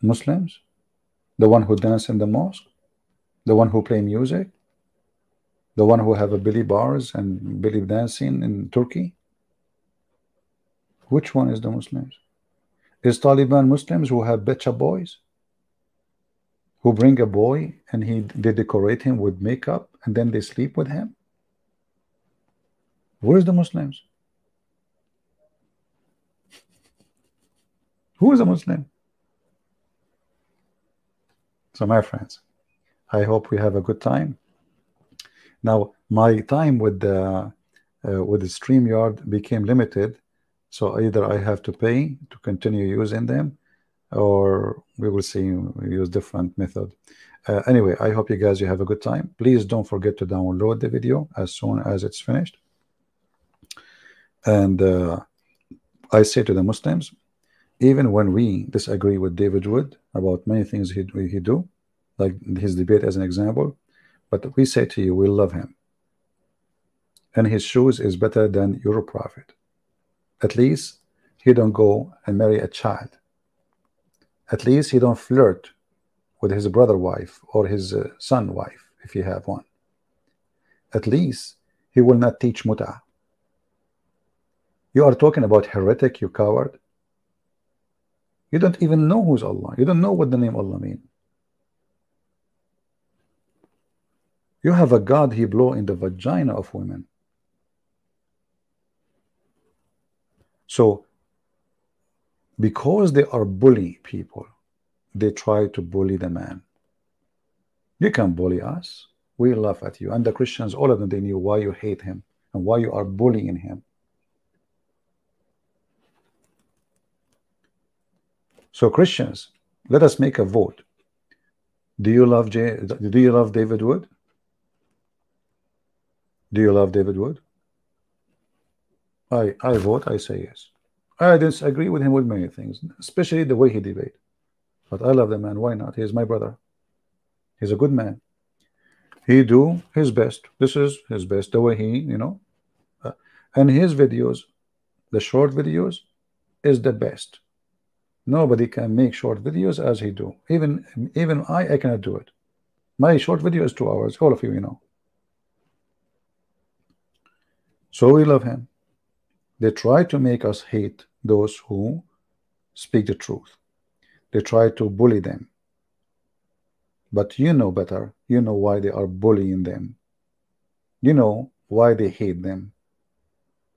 Muslims? The one who dance in the mosque? The one who play music? The one who have a belly bars and belly dancing in Turkey? Which one is the Muslims? Is Taliban Muslims who have betcha boys? Who bring a boy and they decorate him with makeup and then they sleep with him? Where's the Muslims? Who is a Muslim? So my friends, I hope we have a good time. Now my time with the StreamYard became limited, so either I have to pay to continue using them, or we will see, we use different method. Anyway, I hope you guys have a good time. Please don't forget to download the video as soon as it's finished. And I say to the Muslims, even when we disagree with David Wood about many things he do, like his debate as an example, but we say to you, we love him, and his shoes is better than your prophet. At least he don't go and marry a child. At least he don't flirt with his brother wife or his son wife if he have one. At least he will not teach muta. You are talking about heretic, you coward. You don't even know who's Allah. You don't know what the name Allah means. You have a God he blow in the vagina of women. So because they are bully people, they try to bully the man. You can bully us. We laugh at you. And the Christians, all of them, they knew why you hate him and why you are bullying him. So Christians, let us make a vote. Do you love David Wood? Do you love David Wood? I vote, I say yes. I disagree with him with many things, especially the way he debate. But I love the man. Why not? He's my brother. He's a good man. He do his best. This is his best, the way he, you know. And his videos, the short videos, is the best. Nobody can make short videos as he do. Even I cannot do it. My short video is 2 hours. All of you, you know. So we love him. They try to make us hate those who speak the truth. They try to bully them. But you know better. You know why they are bullying them. You know why they hate them.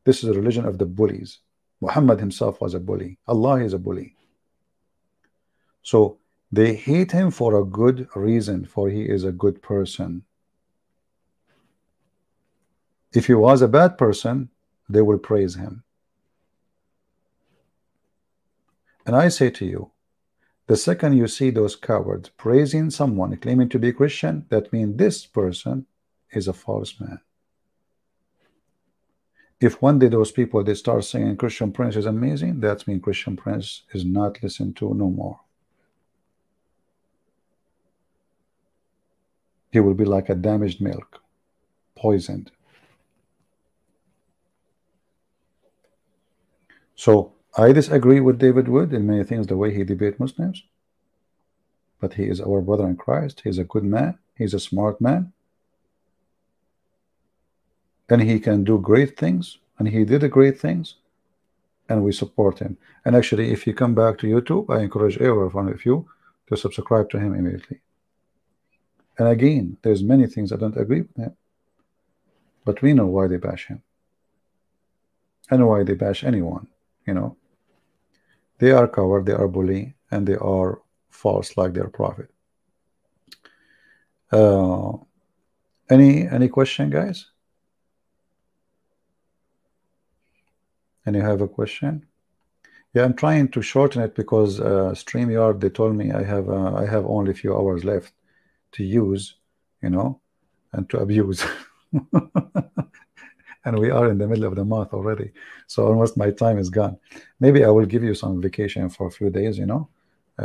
This is a religion of the bullies. Muhammad himself was a bully. Allah is a bully. So they hate him for a good reason, for he is a good person. If he was a bad person, they will praise him. And I say to you, the second you see those cowards praising someone claiming to be Christian, that means this person is a false man. If one day those people, they start saying Christian Prince is amazing, that means Christian Prince is not listened to no more. He will be like a damaged milk, poisoned. So I disagree with David Wood in many things, the way he debates Muslims, but he is our brother in Christ. He's a good man. He's a smart man, and he can do great things, and he did great things, and we support him. And actually, if you come back to YouTube, I encourage every one of you to subscribe to him immediately. And again, there's many things I don't agree with him, but we know why they bash him and why they bash anyone. You know, they are coward, they are bully, and they are false like their prophet. Any question, guys? And you have a question? Yeah, I'm trying to shorten it because StreamYard, they told me I have only a few hours left to use, you know, and to abuse. And we are in the middle of the month already, so almost my time is gone. Maybe I will give you some vacation for a few days, you know,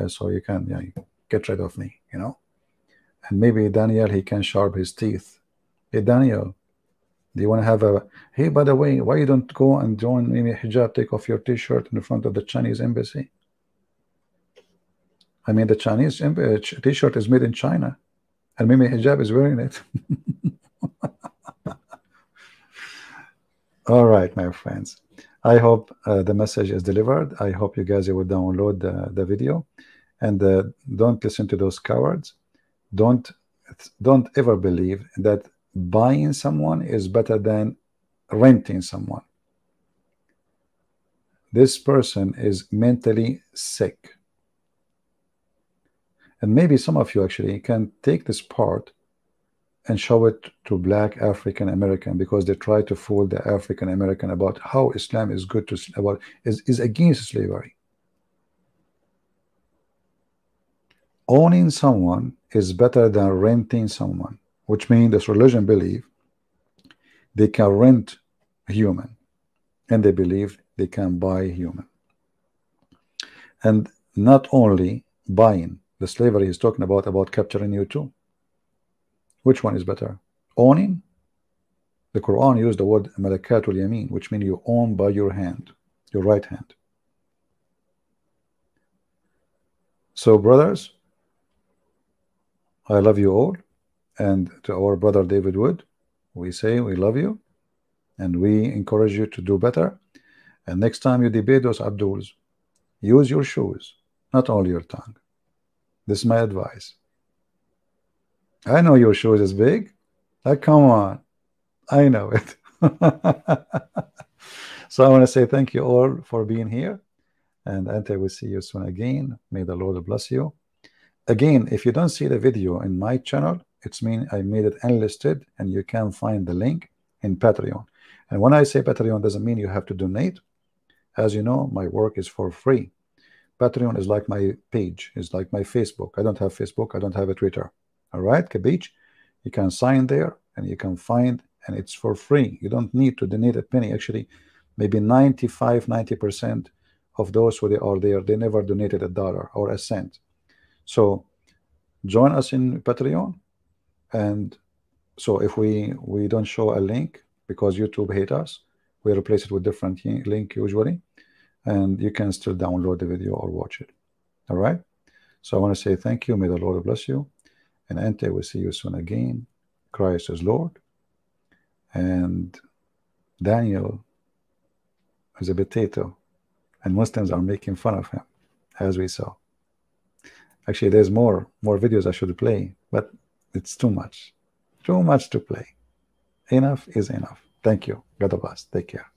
so you can get rid of me, you know. And maybe Daniel, he can sharp his teeth. Hey Daniel, do you want to have a, hey, by the way, why you don't go and join Mimi Hijab, take off your t-shirt in front of the Chinese embassy? I mean, the Chinese t-shirt is made in China, and Mimi Hijab is wearing it. All right, my friends. I hope the message is delivered. I hope you guys will download the video, and don't listen to those cowards. Don't ever believe that buying someone is better than renting someone. This person is mentally sick. And maybe some of you actually can take this part and show it to black African American, because they try to fool the African American about how Islam is good to is against slavery. Owning someone is better than renting someone, which means this religion believe they can rent a human, and they believe they can buy a human. And not only buying, the slavery is talking about capturing you too. Which one is better? Owning? The Quran used the word malakatul yamin, which means you own by your hand, your right hand. So brothers, I love you all, and to our brother David Wood, we say we love you, and we encourage you to do better. And next time you debate those Abduls, use your shoes, not only your tongue. This is my advice. I know your shoes is big. Come on. I know it. So I want to say thank you all for being here. And Ante will see you soon again. May the Lord bless you. Again, if you don't see the video in my channel, it's mean I made it unlisted, and you can find the link in Patreon. And when I say Patreon, doesn't mean you have to donate. As you know, my work is for free. Patreon is like my page, is like my Facebook. I don't have Facebook. I don't have a Twitter. All right, Kabich, you can sign there, and you can find, and it's for free. You don't need to donate a penny. Actually, maybe 90% of those who are there, they never donated $1 or a cent. So join us in Patreon. And so if we don't show a link because YouTube hate us, we replace it with different link usually, and you can still download the video or watch it. All right. So I want to say thank you. May the Lord bless you. And Ante will see you soon again. Christ is Lord. And Daniel is a potato, and Muslims are making fun of him, as we saw. Actually, there's more videos I should play, but it's too much to play. Enough is enough. Thank you. God bless. Take care.